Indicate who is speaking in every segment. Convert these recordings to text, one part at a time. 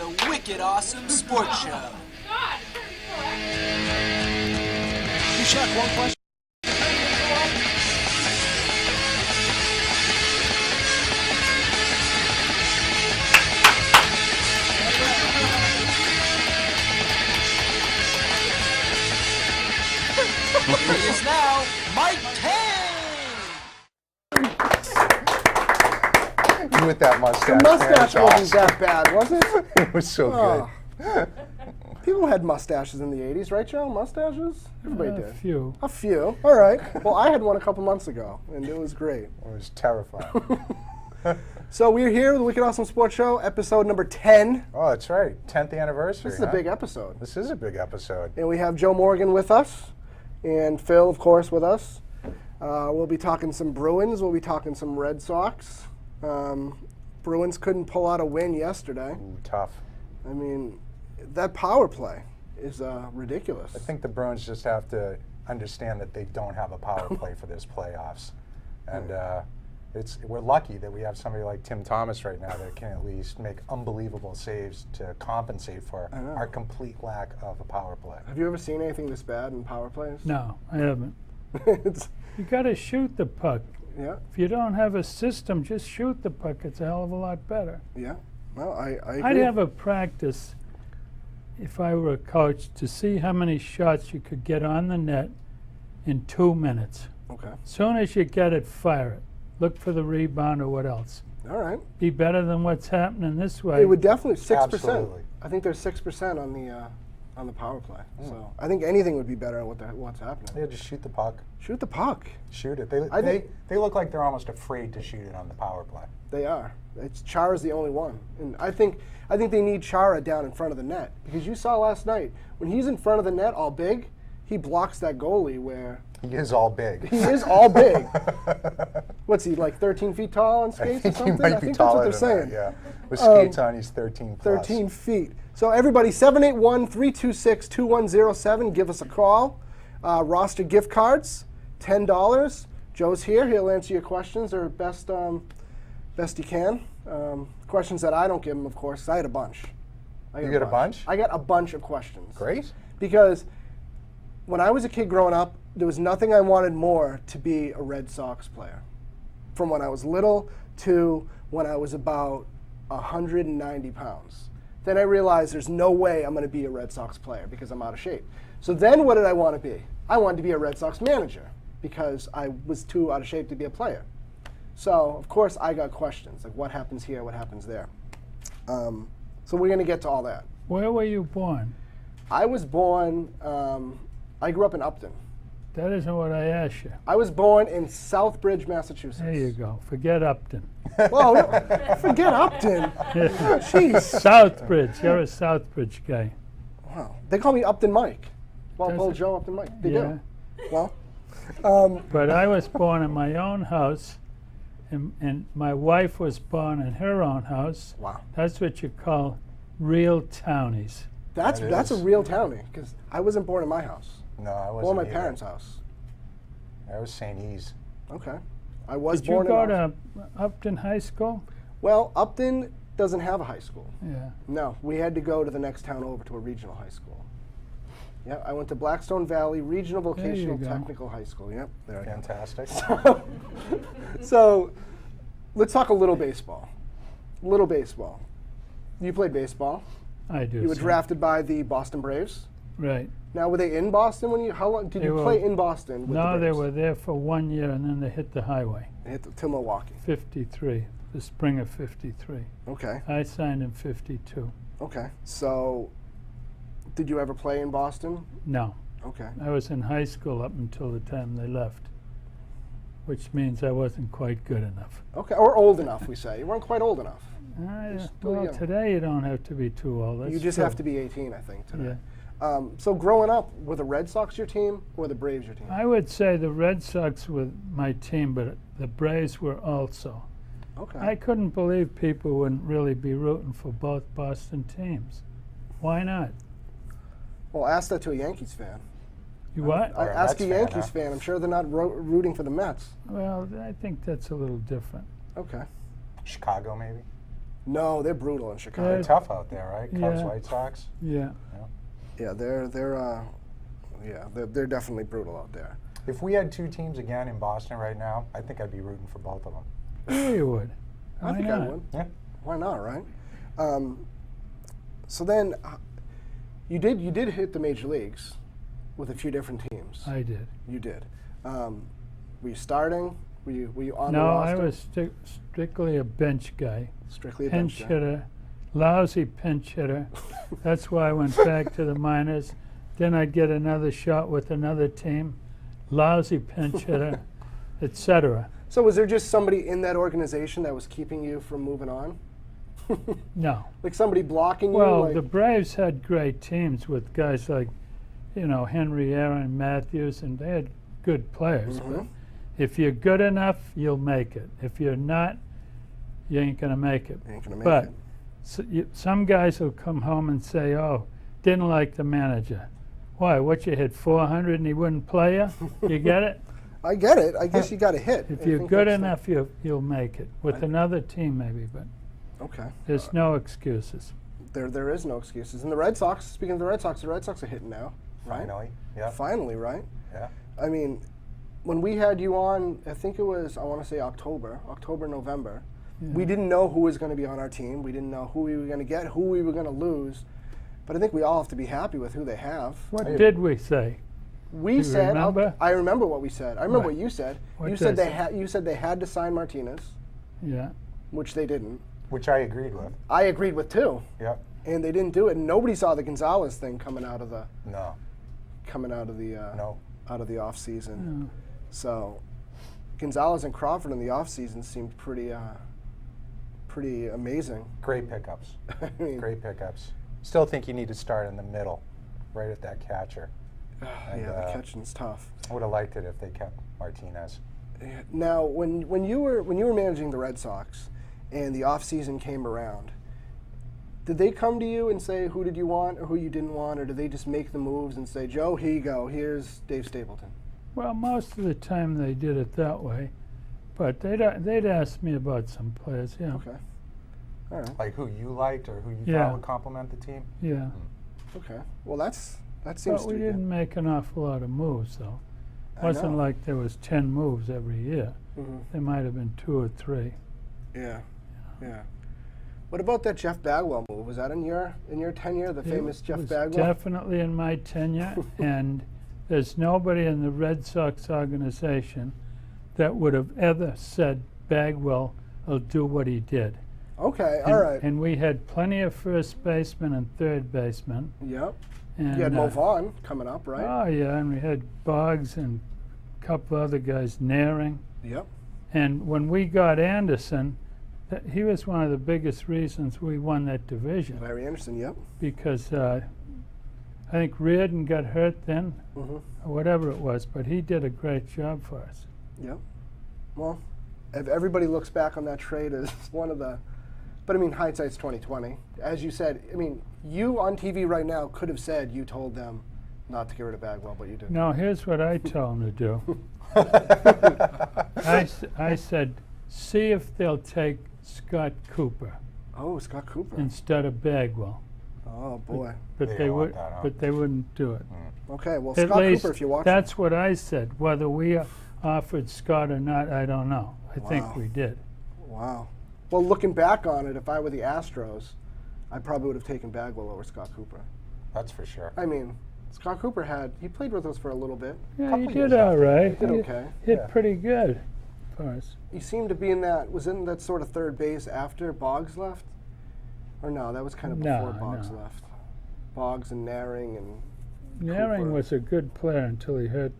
Speaker 1: the Wicked Awesome Sports Show.
Speaker 2: Hey, Shaq, one question.
Speaker 1: Here he is now, Mike Tang!
Speaker 3: You with that mustache.
Speaker 2: The mustache
Speaker 3: man,
Speaker 2: wasn't
Speaker 3: it's
Speaker 2: that bad, was it?
Speaker 3: awesome. It was so
Speaker 2: Oh. People had mustaches in the 80s, right, Joe? Mustaches? Everybody
Speaker 4: A
Speaker 2: did.
Speaker 4: few.
Speaker 2: A few. All right. Well, I had one a couple months ago, and it was great.
Speaker 3: good. It was terrifying.
Speaker 2: So we're here with the Wicked Awesome Sports Show, episode number 10.
Speaker 3: Oh, that's right. 10th anniversary.
Speaker 2: This is a big episode.
Speaker 3: This is a big episode.
Speaker 2: And we have Joe Morgan with us, and Phil, of course, with us. We'll be talking some Bruins. We'll be talking some Red Sox. Bruins couldn't pull out a win yesterday.
Speaker 3: Ooh, tough.
Speaker 2: I mean, that power play is ridiculous.
Speaker 3: I think the Bruins just have to understand that they don't have a power play for this playoffs. And we're lucky that we have somebody like Tim Thomas right now that can at least make unbelievable saves to compensate for
Speaker 2: know.
Speaker 3: our complete lack of a power play.
Speaker 2: Have you ever seen anything this bad in power plays?
Speaker 4: No, I haven't.
Speaker 2: It's,
Speaker 4: You got to shoot the puck.
Speaker 2: yeah,
Speaker 4: If you don't have a system, just shoot the puck. It's a hell of a lot better.
Speaker 2: yeah. Well, I agree.
Speaker 4: I'd have a practice, if I were a coach, to see how many shots you could get on the net in 2 minutes.
Speaker 2: Okay.
Speaker 4: As soon as you get it, fire it. Look for the rebound or what else.
Speaker 2: All right.
Speaker 4: Be better than what's happening this way.
Speaker 2: It would definitely 6%.
Speaker 3: Absolutely.
Speaker 2: I think there's 6% on the power play. So I think anything would be better at what's happening.
Speaker 3: Yeah, just shoot the puck.
Speaker 2: Shoot the puck.
Speaker 3: Shoot it.
Speaker 2: I think-
Speaker 3: They look like they're almost afraid to shoot it on the power play.
Speaker 2: They are. Chara's the only one, and I think they need Chara down in front of the net, because you saw last night when he's in front of the net all big, he blocks that goalie where
Speaker 3: He is all big.
Speaker 2: he is all big. What's he, like 13 feet tall on
Speaker 3: I
Speaker 2: skates
Speaker 3: think
Speaker 2: or
Speaker 3: he
Speaker 2: something?
Speaker 3: might
Speaker 2: I
Speaker 3: be
Speaker 2: think
Speaker 3: taller
Speaker 2: that's what they're
Speaker 3: than
Speaker 2: saying.
Speaker 3: that, yeah. With skates on, he's 13 plus.
Speaker 2: 13 feet. So everybody, 781-326-2107. Give us a call. Roster gift cards, $10. Joe's here. He'll answer your questions or best he can. Questions that I don't give him, of course, 'cause I had a bunch.
Speaker 3: You get a bunch?
Speaker 2: I got a bunch of questions.
Speaker 3: Great.
Speaker 2: Because when I was a kid growing up, there was nothing I wanted more to be a Red Sox player. From when I was little to when I was about 190 pounds. Then I realized there's no way I'm going to be a Red Sox player because I'm out of shape. So then what did I want to be? I wanted to be a Red Sox manager because I was too out of shape to be a player. So, of course, I got questions, like what happens here, what happens there. So we're going to get to all that.
Speaker 4: Where were you born?
Speaker 2: I was born, I grew up in Upton.
Speaker 4: That isn't what I asked you.
Speaker 2: I was born in Southbridge, Massachusetts.
Speaker 4: There you go. Forget Upton.
Speaker 2: Well, forget Upton. Jeez.
Speaker 4: Southbridge. You're a Southbridge guy.
Speaker 2: Wow. They call me Upton Mike. Walpole
Speaker 4: Does it?
Speaker 2: Joe Upton Mike. They
Speaker 4: Yeah.
Speaker 2: do. Well,
Speaker 4: But I was born in my own house, and my wife was born in her own house.
Speaker 2: wow.
Speaker 4: That's what you call real townies.
Speaker 2: That's
Speaker 3: That
Speaker 2: a
Speaker 3: is.
Speaker 2: real townie, because I wasn't born in my house.
Speaker 3: No, I wasn't.
Speaker 2: Or my
Speaker 3: either.
Speaker 2: parents' house.
Speaker 3: I was St. E's.
Speaker 2: Okay. I was
Speaker 4: Did you
Speaker 2: born
Speaker 4: go
Speaker 2: in
Speaker 4: to Upton High School?
Speaker 2: Well, Upton doesn't have a high school.
Speaker 4: Yeah.
Speaker 2: No, we had to go to the next town over to a regional high school. Yeah, I went to Blackstone Valley Regional
Speaker 4: There you
Speaker 2: Vocational
Speaker 4: go.
Speaker 2: Technical High School. Yep, there I am.
Speaker 3: Fantastic.
Speaker 2: So, let's talk a little baseball. Little baseball. You played baseball.
Speaker 4: I do.
Speaker 2: You were
Speaker 4: sir.
Speaker 2: drafted by the Boston Braves.
Speaker 4: Right.
Speaker 2: Now, were they in Boston when you? How long did
Speaker 4: They
Speaker 2: you
Speaker 4: were-
Speaker 2: play in Boston? With
Speaker 4: No,
Speaker 2: the
Speaker 4: they
Speaker 2: Braves?
Speaker 4: were there for 1 year, and then they hit the highway.
Speaker 2: They hit to Milwaukee.
Speaker 4: 53, the spring of 53.
Speaker 2: Okay.
Speaker 4: I signed in 52.
Speaker 2: Okay. So, did you ever play in Boston?
Speaker 4: No,
Speaker 2: Okay.
Speaker 4: I was in high school up until the time they left, which means I wasn't quite good enough.
Speaker 2: Okay. Or old enough, we say. You weren't quite old enough.
Speaker 4: Well,
Speaker 2: young.
Speaker 4: today you don't have to be too old.
Speaker 2: you
Speaker 4: that's
Speaker 2: just
Speaker 4: true.
Speaker 2: have to be 18, I think, today.
Speaker 4: Yeah.
Speaker 2: So, growing up, were the Red Sox your team or the Braves your team?
Speaker 4: I would say the Red Sox were my team, but the Braves were also.
Speaker 2: Okay.
Speaker 4: I couldn't believe people wouldn't really be rooting for both Boston teams. Why not?
Speaker 2: Well, ask that to a Yankees fan.
Speaker 4: You what?
Speaker 2: I
Speaker 3: Or a
Speaker 2: ask a
Speaker 3: Mets fan,
Speaker 2: Yankees
Speaker 3: huh?
Speaker 2: fan. I'm sure they're not rooting for the Mets.
Speaker 4: Well, I think that's a little different.
Speaker 2: Okay.
Speaker 3: Chicago, maybe.
Speaker 2: No, they're brutal in Chicago.
Speaker 3: They're tough out there, right? Cubs,
Speaker 4: Yeah.
Speaker 3: White Sox.
Speaker 4: Yeah.
Speaker 2: Yeah, they're definitely brutal out there.
Speaker 3: If we had two teams again in Boston right now, I think I'd be rooting for both of them.
Speaker 4: Yeah, you would.
Speaker 2: I
Speaker 4: Why
Speaker 2: think
Speaker 4: not?
Speaker 2: I would.
Speaker 3: Yeah.
Speaker 2: Why not, right? So then, you did hit the major leagues with a few different teams.
Speaker 4: I did.
Speaker 2: You did. Were you starting? Were you on the
Speaker 4: No,
Speaker 2: roster?
Speaker 4: I was strictly a bench guy.
Speaker 2: strictly a
Speaker 4: Pinch
Speaker 2: bench guy.
Speaker 4: hitter, lousy pinch hitter. That's why I went back to the minors. Then I'd get another shot with another team, lousy pinch hitter, etc.
Speaker 2: So was there just somebody in that organization that was keeping you from moving on?
Speaker 4: No.
Speaker 2: Like somebody blocking you?
Speaker 4: Well,
Speaker 2: like,
Speaker 4: the Braves had great teams with guys like, Henry Aaron Matthews, and they had good players.
Speaker 2: Mm-hmm.
Speaker 4: But if you're good enough, you'll make it. If you're not, you ain't gonna make it.
Speaker 2: ain't gonna make
Speaker 4: But
Speaker 2: it.
Speaker 4: some guys will come home and say, "Oh, didn't like the manager." Why? What, you hit 400 and he wouldn't play you? You get it?
Speaker 2: I get it. I guess you got to hit.
Speaker 4: If
Speaker 2: I
Speaker 4: you're
Speaker 2: think
Speaker 4: good
Speaker 2: that's the-
Speaker 4: enough, you'll make it. With another team, maybe, but
Speaker 2: Okay.
Speaker 4: there's no excuses.
Speaker 2: There is no excuses. And the Red Sox, speaking of the Red Sox are hitting now, right?
Speaker 3: Finally. Yeah.
Speaker 2: Finally, right?
Speaker 3: Yeah.
Speaker 2: I mean, when we had you on, I think it was, I want to say October, November, we didn't know who was going to be on our team. We didn't know who we were going to get, who we were going to lose. But I think we all have to be happy with who they have.
Speaker 4: What
Speaker 3: Hey.
Speaker 4: did we say?
Speaker 2: We
Speaker 4: Do you
Speaker 2: said,
Speaker 4: remember?
Speaker 2: I remember what we said. I remember
Speaker 4: What?
Speaker 2: what you said.
Speaker 4: What
Speaker 2: You said
Speaker 4: does
Speaker 2: they
Speaker 4: it-
Speaker 2: had. You said they had to sign Martinez,
Speaker 4: Yeah.
Speaker 2: which they didn't.
Speaker 3: Which I agreed with.
Speaker 2: I agreed with too,
Speaker 3: Yep.
Speaker 2: and they didn't do it. And nobody saw the Gonzalez thing coming out of the
Speaker 3: No. No.
Speaker 2: out of the off season.
Speaker 4: No.
Speaker 2: So Gonzalez and Crawford in the off season seemed pretty amazing.
Speaker 3: Great pickups.
Speaker 2: I mean,
Speaker 3: Great pickups. Still think you need to start in the middle, right at that catcher.
Speaker 2: yeah,
Speaker 3: And,
Speaker 2: the catching's tough.
Speaker 3: I would have liked it if they kept Martinez.
Speaker 2: Now, when you were managing the Red Sox, and the off season came around, did they come to you and say who did you want or who you didn't want, or did they just make the moves and say, Joe, here you go, here's Dave Stapleton?
Speaker 4: Well, most of the time they did it that way, but they'd ask me about some players. Yeah.
Speaker 2: Okay. All right.
Speaker 3: Like who you liked or who you
Speaker 4: Yeah.
Speaker 3: thought would complement the team?
Speaker 4: Yeah.
Speaker 2: Okay. Well, that seems
Speaker 4: But
Speaker 2: to
Speaker 4: we
Speaker 2: be
Speaker 4: didn't make an awful lot of moves, though.
Speaker 2: I
Speaker 4: Wasn't
Speaker 2: know.
Speaker 4: like there was 10 moves every year.
Speaker 2: good. Hmm.
Speaker 4: There might have been 2 or 3.
Speaker 2: Yeah. Yeah. What about that Jeff Bagwell move? Was that in your tenure, the famous
Speaker 4: It
Speaker 2: Jeff
Speaker 4: was
Speaker 2: Bagwell?
Speaker 4: definitely in my tenure, and there's nobody in the Red Sox organization that would have ever said Bagwell will do what he did.
Speaker 2: Okay.
Speaker 4: And,
Speaker 2: All right.
Speaker 4: And we had plenty of first basemen and third basemen.
Speaker 2: Yep.
Speaker 4: And,
Speaker 2: You had Mo Vaughn coming up, right?
Speaker 4: Oh yeah, and we had Boggs and a couple other guys, Naring.
Speaker 2: Yep.
Speaker 4: And when we got Anderson, he was one of the biggest reasons we won that division,
Speaker 2: Larry Anderson. Yep.
Speaker 4: because I think Reardon got hurt then,
Speaker 2: Mm-hmm.
Speaker 4: or whatever it was, but he did a great job for us.
Speaker 2: Yep. Well, if everybody looks back on that trade as one of the, but I mean, hindsight's 20/20. As you said, I mean, you on TV right now could have said you told them not to get rid of Bagwell, but you didn't.
Speaker 4: Now, here's what I told him to do. I said, see if they'll take Scott Cooper
Speaker 2: Oh, Scott Cooper.
Speaker 4: instead of Bagwell.
Speaker 2: Oh boy.
Speaker 4: But
Speaker 3: They
Speaker 4: they
Speaker 3: don't want
Speaker 4: would,
Speaker 3: that, huh?
Speaker 4: but they wouldn't do it.
Speaker 2: Okay. Well,
Speaker 4: At
Speaker 2: Scott
Speaker 4: least
Speaker 2: Cooper, if you watch.
Speaker 4: that's what I said. Whether we offered Scott or not, I don't know. I think
Speaker 2: Wow.
Speaker 4: we did.
Speaker 2: Wow. Well, looking back on it, if I were the Astros, I probably would have taken Bagwell over Scott Cooper.
Speaker 3: That's for sure.
Speaker 2: I mean, Scott Cooper he played with us for a little bit.
Speaker 4: Yeah,
Speaker 3: Couple
Speaker 4: he
Speaker 3: years
Speaker 4: did all
Speaker 3: after.
Speaker 4: right.
Speaker 2: Did
Speaker 4: He
Speaker 2: okay.
Speaker 4: hit
Speaker 3: Yeah.
Speaker 4: pretty good for us.
Speaker 2: He seemed to be in that sort of third base after Boggs left? Or no, that was kind of before
Speaker 4: No,
Speaker 2: Boggs
Speaker 4: no.
Speaker 2: left. Boggs and Naring and
Speaker 4: Naring
Speaker 2: Cooper.
Speaker 4: was a good player until he hurt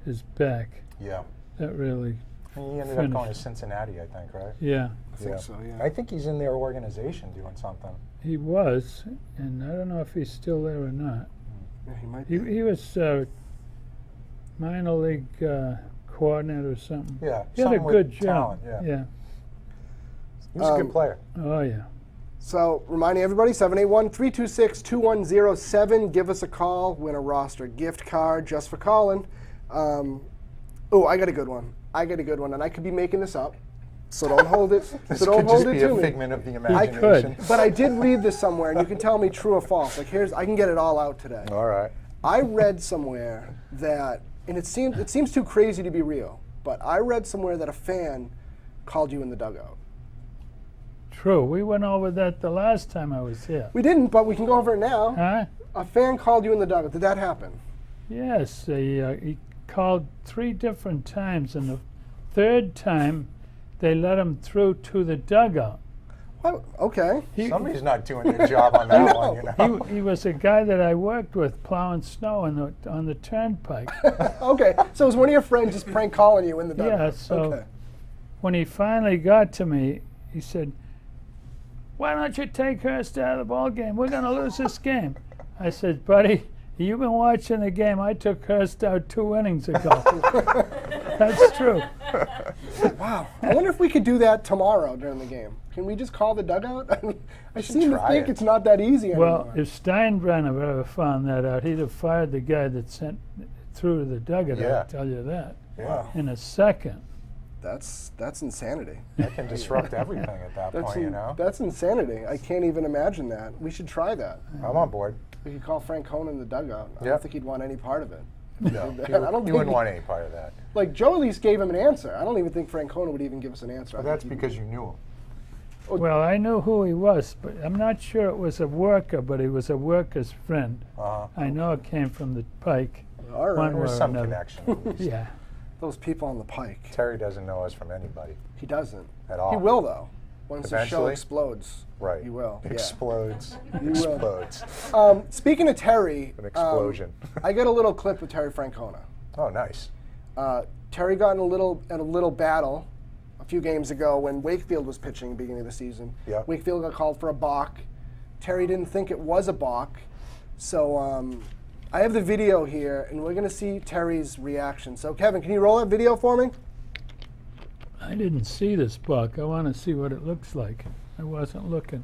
Speaker 4: his back.
Speaker 3: Yeah.
Speaker 4: That really,
Speaker 3: He ended up going to
Speaker 4: Finished.
Speaker 3: Cincinnati, I think, right?
Speaker 4: yeah,
Speaker 2: I think so, yeah.
Speaker 3: I think he's in their organization doing something.
Speaker 4: he was, and I don't know if he's still there or not.
Speaker 2: Yeah, he might
Speaker 4: He
Speaker 2: be.
Speaker 4: was minor league coordinator or something.
Speaker 3: Yeah.
Speaker 4: He had a
Speaker 3: someone with
Speaker 4: good job.
Speaker 3: talent, yeah.
Speaker 4: Yeah.
Speaker 3: He was a good player.
Speaker 4: Oh yeah.
Speaker 2: So, reminding everybody, 781-326-2107. Give us a call. Win a roster gift card just for calling. Oh, I got a good one. And I could be making this up. So don't hold it.
Speaker 3: This
Speaker 2: so don't
Speaker 3: could
Speaker 2: hold
Speaker 3: just
Speaker 2: it
Speaker 3: be
Speaker 2: to
Speaker 3: a
Speaker 2: me.
Speaker 3: figment of the
Speaker 4: could.
Speaker 3: imagination.
Speaker 2: But I did read this somewhere, and you can tell me true or false. Like I can get it all out today.
Speaker 3: All right.
Speaker 2: I read somewhere that, and it seems too crazy to be real, but I read somewhere that a fan called you in the dugout.
Speaker 4: True. We went over that the last time I was here.
Speaker 2: We didn't, but we can go over it now.
Speaker 4: Huh?
Speaker 2: A fan called you in the dugout. Did that happen?
Speaker 4: Yes. He called 3 different times, and the third time they let him through to the dugout.
Speaker 2: What? Okay.
Speaker 3: Somebody's not doing their job on that one, you know.
Speaker 4: He was a guy that I worked with plowing snow on the turnpike.
Speaker 2: Okay. So it was one of your friends just prank calling you in the dugout.
Speaker 4: Yeah, so
Speaker 2: Okay.
Speaker 4: when he finally got to me, he said, "Why don't you take Hurst out of the ball game? We're going to lose this game." I said, "Buddy, you've been watching the game. I took Hurst out 2 innings ago." That's true.
Speaker 2: Wow. I wonder if we could do that tomorrow during the game. Can we just call the dugout? I seem to
Speaker 3: try
Speaker 2: think
Speaker 3: it.
Speaker 2: it's not that easy
Speaker 4: Well,
Speaker 2: anymore.
Speaker 4: if Steinbrenner ever found that out, he'd have fired the guy that sent through to the dugout,
Speaker 3: Yeah.
Speaker 4: I'll tell you that,
Speaker 3: Yeah.
Speaker 4: in a second.
Speaker 2: That's insanity.
Speaker 3: That can disrupt everything at that
Speaker 2: That's
Speaker 3: point, you know.
Speaker 2: that's insanity. I can't even imagine that. We should try that.
Speaker 3: I'm on board.
Speaker 2: We could call Frank Cohn in the dugout. I
Speaker 3: Yep.
Speaker 2: don't think he'd want any part of it.
Speaker 3: No,
Speaker 2: I don't
Speaker 3: you
Speaker 2: think
Speaker 3: wouldn't
Speaker 2: he-
Speaker 3: want any part of that.
Speaker 2: Like Joe at least gave him an answer. I don't even think Frank Cohn would even give us an answer.
Speaker 3: But
Speaker 2: I
Speaker 3: that's
Speaker 2: think he'd-
Speaker 3: because you knew him.
Speaker 4: Well, I knew who he was, but I'm not sure it was a worker, but he was a worker's friend.
Speaker 3: Uh-huh.
Speaker 4: I know it came from the Pike.
Speaker 2: all right.
Speaker 4: one
Speaker 3: There
Speaker 4: way
Speaker 3: was
Speaker 4: or
Speaker 3: some
Speaker 4: another.
Speaker 3: connection. At least.
Speaker 4: Yeah.
Speaker 2: Those people on the Pike.
Speaker 3: Terry doesn't know us from anybody.
Speaker 2: He doesn't.
Speaker 3: At all.
Speaker 2: He will though. Once the show
Speaker 3: Eventually?
Speaker 2: explodes.
Speaker 3: Right.
Speaker 2: He will. Yeah.
Speaker 3: Explodes.
Speaker 2: will.
Speaker 3: Explodes.
Speaker 2: Speaking of Terry,
Speaker 3: An explosion.
Speaker 2: I got a little clip with Terry Francona.
Speaker 3: Oh, nice.
Speaker 2: Terry got in a little battle a few games ago when Wakefield was pitching beginning of the season.
Speaker 3: Yep.
Speaker 2: Wakefield got called for a balk. Terry didn't think it was a balk, so I have the video here, and we're going to see Terry's reaction. So Kevin, can you roll that video for me?
Speaker 4: I didn't see this buck. I want to see what it looks like. I wasn't looking.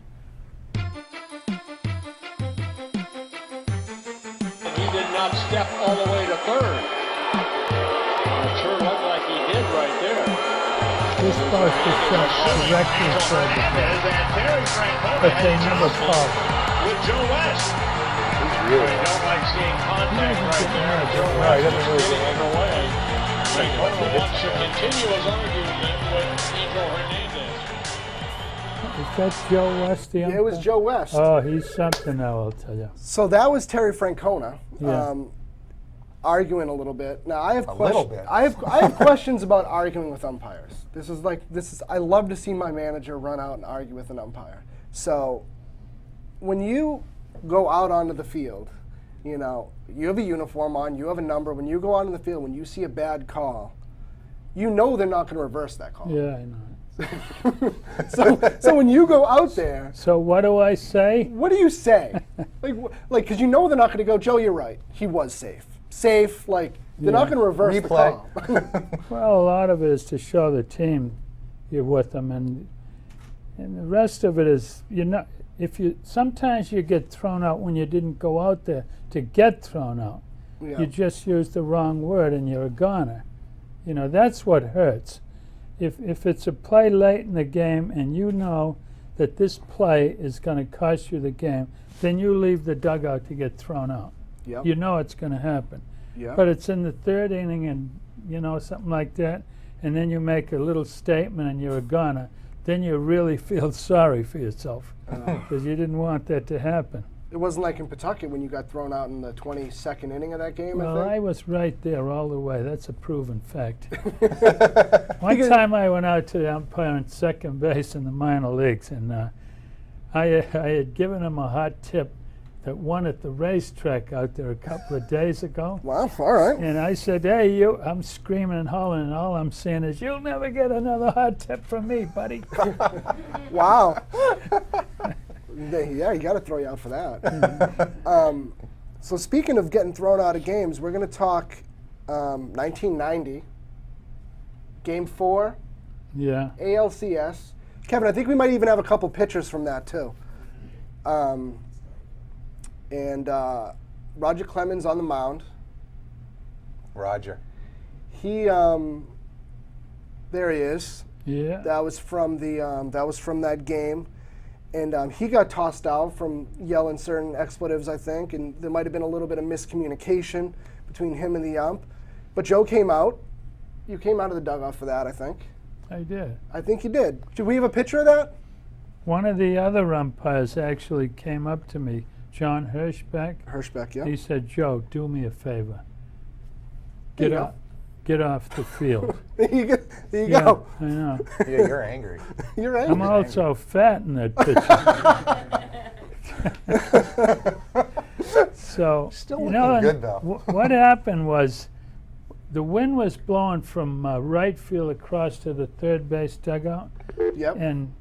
Speaker 5: He did not step all the way to third. It sure looked like he did right there.
Speaker 4: This supposed to shot directly toward the ball, but they never called.
Speaker 5: With Joe West.
Speaker 3: He's really
Speaker 5: I don't like seeing contact right there. Joe
Speaker 3: No, he
Speaker 5: West
Speaker 3: doesn't
Speaker 5: is
Speaker 3: really
Speaker 5: getting
Speaker 3: get
Speaker 5: underway. Francona wants to continue his argument with Pedro Hernandez.
Speaker 4: Is that Joe West, the
Speaker 2: Yeah, it was
Speaker 4: umpire?
Speaker 2: Joe West.
Speaker 4: Oh, he's something now, I'll tell you.
Speaker 2: So that was Terry Francona.
Speaker 4: Yeah.
Speaker 2: Arguing a little bit. Now I have
Speaker 3: little
Speaker 2: questions.
Speaker 3: bit.
Speaker 2: I have questions about arguing with umpires. This is. I love to see my manager run out and argue with an umpire. So, when you go out onto the field, you know you have a uniform on, you have a number. When you go out on the field, when you see a bad call, you know they're not going to reverse that call.
Speaker 4: Yeah, I know.
Speaker 2: So when you go out there,
Speaker 4: So what do I say?
Speaker 2: what do you say? Like, because you know they're not going to go. Joe, you're right. He was safe. Safe. Like they're not
Speaker 4: Yeah.
Speaker 2: going to reverse the
Speaker 3: Replay.
Speaker 2: call.
Speaker 4: Well, a lot of it is to show the team you're with them, and the rest of it is you're not. If you sometimes you get thrown out when you didn't go out there to get thrown out.
Speaker 2: Yeah.
Speaker 4: You just used the wrong word and you're a goner. You know, that's what hurts. If it's a play late in the game and you know that this play is going to cost you the game, then you leave the dugout to get thrown out.
Speaker 2: Yep.
Speaker 4: You know it's going to happen.
Speaker 2: Yeah.
Speaker 4: But it's in the third inning and, you know, something like that, and then you make a little statement and you're a goner, then you really feel sorry for yourself because you didn't want that to happen.
Speaker 2: It wasn't like in Pawtucket when you got thrown out in the 22nd inning of that game.
Speaker 4: Well,
Speaker 2: I
Speaker 4: I
Speaker 2: think.
Speaker 4: was right there all the way. That's a proven fact. One time I went out to the umpire on second base in the minor leagues, and I had given him a hot tip that won at the racetrack out there a couple of days ago.
Speaker 2: Wow. All right.
Speaker 4: And I said, hey, you, I'm screaming and hollering, and all I'm saying is, you'll never get another hot tip from me, buddy.
Speaker 2: Wow. Yeah, you got to throw you out for that. So speaking of getting thrown out of games, we're going to talk 1990, Game 4,
Speaker 4: Yeah.
Speaker 2: ALCS. Kevin, I think we might even have a couple pictures from that too. And Roger Clemens on the mound.
Speaker 3: Roger.
Speaker 2: He, there he is.
Speaker 4: Yeah.
Speaker 2: That was from that game, and he got tossed out from yelling certain expletives, I think, and there might have been a little bit of miscommunication between him and the ump. But Joe came out. You came out of the dugout for that, I think.
Speaker 4: I did.
Speaker 2: I think you did. Do we have a picture of that?
Speaker 4: One of the other umpires actually came up to me, John Hirschbeck.
Speaker 2: Hirschbeck, yeah.
Speaker 4: He said, "Joe, do me a favor.
Speaker 2: There
Speaker 4: Get
Speaker 2: you
Speaker 4: off, get off the field."
Speaker 2: There you go. There you
Speaker 4: Yeah,
Speaker 2: go.
Speaker 4: I know.
Speaker 3: Yeah, you're angry.
Speaker 2: You're right.
Speaker 4: I'm also fat in that picture. So,
Speaker 3: Still
Speaker 4: you
Speaker 3: looking
Speaker 4: know,
Speaker 3: good, though.
Speaker 4: What happened was the wind was blowing from right field across to the third base dugout,
Speaker 2: Yep.
Speaker 4: and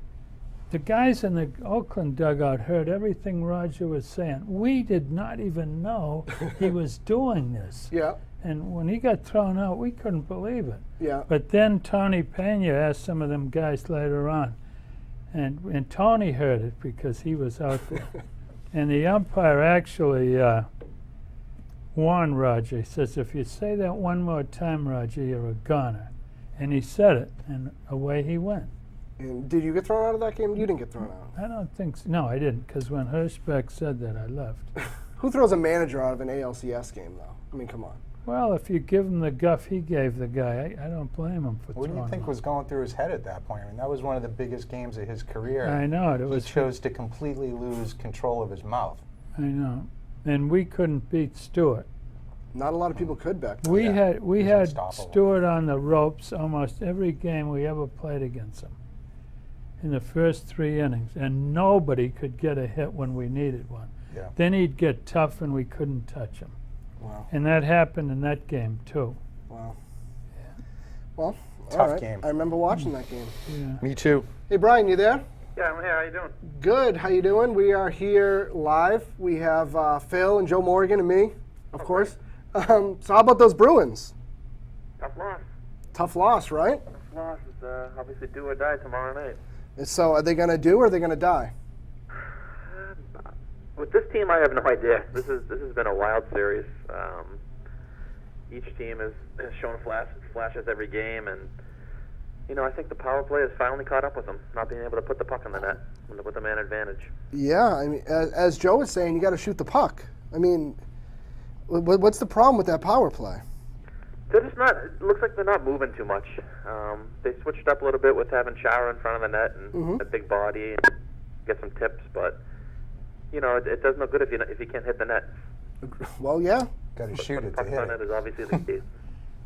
Speaker 4: the guys in the Oakland dugout heard everything Roger was saying. We did not even know he was doing this.
Speaker 2: Yeah.
Speaker 4: And when he got thrown out, we couldn't believe it.
Speaker 2: Yeah.
Speaker 4: But then Tony Pena asked some of them guys later on, and Tony heard it because he was out there. And the umpire actually warned Roger. He says, "If you say that one more time, Roger, you're a goner." And he said it, and away he went.
Speaker 2: And did you get thrown out of that game? You didn't get thrown out.
Speaker 4: I don't think so. No, I didn't, because when Hirschbeck said that, I left.
Speaker 2: Who throws a manager out of an ALCS game, though? I mean, come on.
Speaker 4: Well, if you give him the guff he gave the guy, I don't blame him for
Speaker 3: What do
Speaker 4: throwing
Speaker 3: you think
Speaker 4: him
Speaker 3: was going through his head at that point? I mean, that was one of the biggest games of his career.
Speaker 4: out. I know it
Speaker 3: He
Speaker 4: was.
Speaker 3: chose to completely lose control of his mouth.
Speaker 4: I know, and we couldn't beat Stewart.
Speaker 2: Not a lot of people could back then.
Speaker 4: We
Speaker 3: Yeah,
Speaker 4: had
Speaker 3: he was
Speaker 4: had
Speaker 3: unstoppable.
Speaker 4: Stewart on the ropes almost every game we ever played against him in the first 3 innings, and nobody could get a hit when we needed one.
Speaker 3: Yeah.
Speaker 4: Then he'd get tough and we couldn't touch him.
Speaker 2: Wow.
Speaker 4: And that happened in that game too.
Speaker 2: Wow. Well,
Speaker 3: Tough
Speaker 2: all right.
Speaker 3: game.
Speaker 2: I remember watching that game.
Speaker 4: Yeah.
Speaker 3: Me too.
Speaker 2: Hey, Brian, you there?
Speaker 6: Yeah, I'm here. How you doing?
Speaker 2: Good. How you doing? We are here live. We have Phil and Joe Morgan and me, of course. So how about those Bruins?
Speaker 6: Tough loss.
Speaker 2: Tough loss, right?
Speaker 6: Tough loss is obviously do or die tomorrow night.
Speaker 2: So are they going to do or are they going to die?
Speaker 6: With this team, I have no idea. This has been a wild series. Each team has shown flashes every game, and I think the power play has finally caught up with them, not being able to put the puck in the net with the man advantage.
Speaker 2: Yeah, I mean, as Joe was saying, you got to shoot the puck. I mean, what's the problem with that power play?
Speaker 6: They're just not. It looks like they're not moving too much. They switched up a little bit with having Chara in front of the net and a big body and get some tips, but it does no good if you can't hit the net.
Speaker 2: Well, yeah.
Speaker 3: Got to shoot it to
Speaker 6: Puck
Speaker 3: hit
Speaker 6: on net
Speaker 3: it.
Speaker 6: is obviously the key.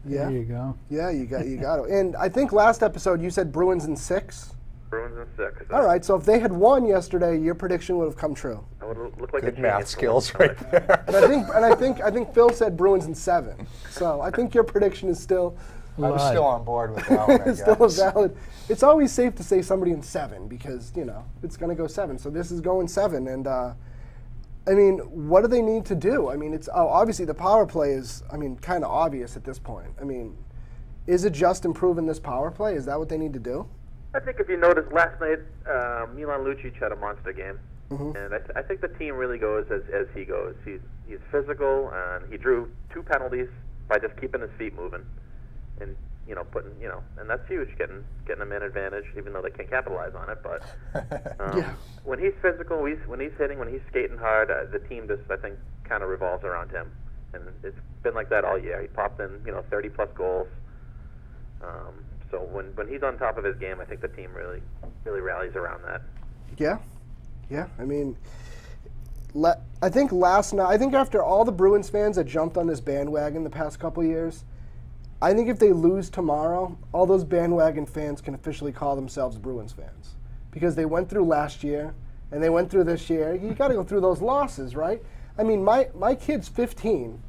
Speaker 2: Yeah.
Speaker 4: There you go.
Speaker 2: Yeah, you got to. And I think last episode you said Bruins in 6.
Speaker 6: Bruins in 6.
Speaker 2: All right, so if they had won yesterday, your prediction would have come true.
Speaker 6: I would look like
Speaker 3: Good
Speaker 6: a
Speaker 3: math
Speaker 6: genius.
Speaker 3: skills right there.
Speaker 2: And I think Phil said Bruins in 7. So I think your prediction is still
Speaker 3: I was
Speaker 4: Live.
Speaker 3: still on board with that one, I
Speaker 2: is still a
Speaker 3: guess.
Speaker 2: valid. It's always safe to say somebody in 7 because it's going to go 7. So this is going 7, and I mean, what do they need to do? I mean, it's obviously the power play is kind of obvious at this point. I mean, is it just improving this power play? Is that what they need to do?
Speaker 6: I think if you noticed last night, Milan Lucic had a monster game, and I think the team really goes as he goes. He's physical, and he drew 2 penalties by just keeping his feet moving, and and that's huge, getting a man advantage, even though they can't capitalize on it. But
Speaker 2: Yeah.
Speaker 6: when he's physical, when he's hitting, when he's skating hard, the team just I think kind of revolves around him, and it's been like that all year. He popped in 30 plus goals. So when he's on top of his game, I think the team really rallies around that.
Speaker 2: Yeah, yeah. I mean, I think last night. I think after all the Bruins fans that jumped on this bandwagon the past couple years, I think if they lose tomorrow, all those bandwagon fans can officially call themselves Bruins fans because they went through last year and they went through this year. You got to go through those losses, right? I mean, my kid's 15,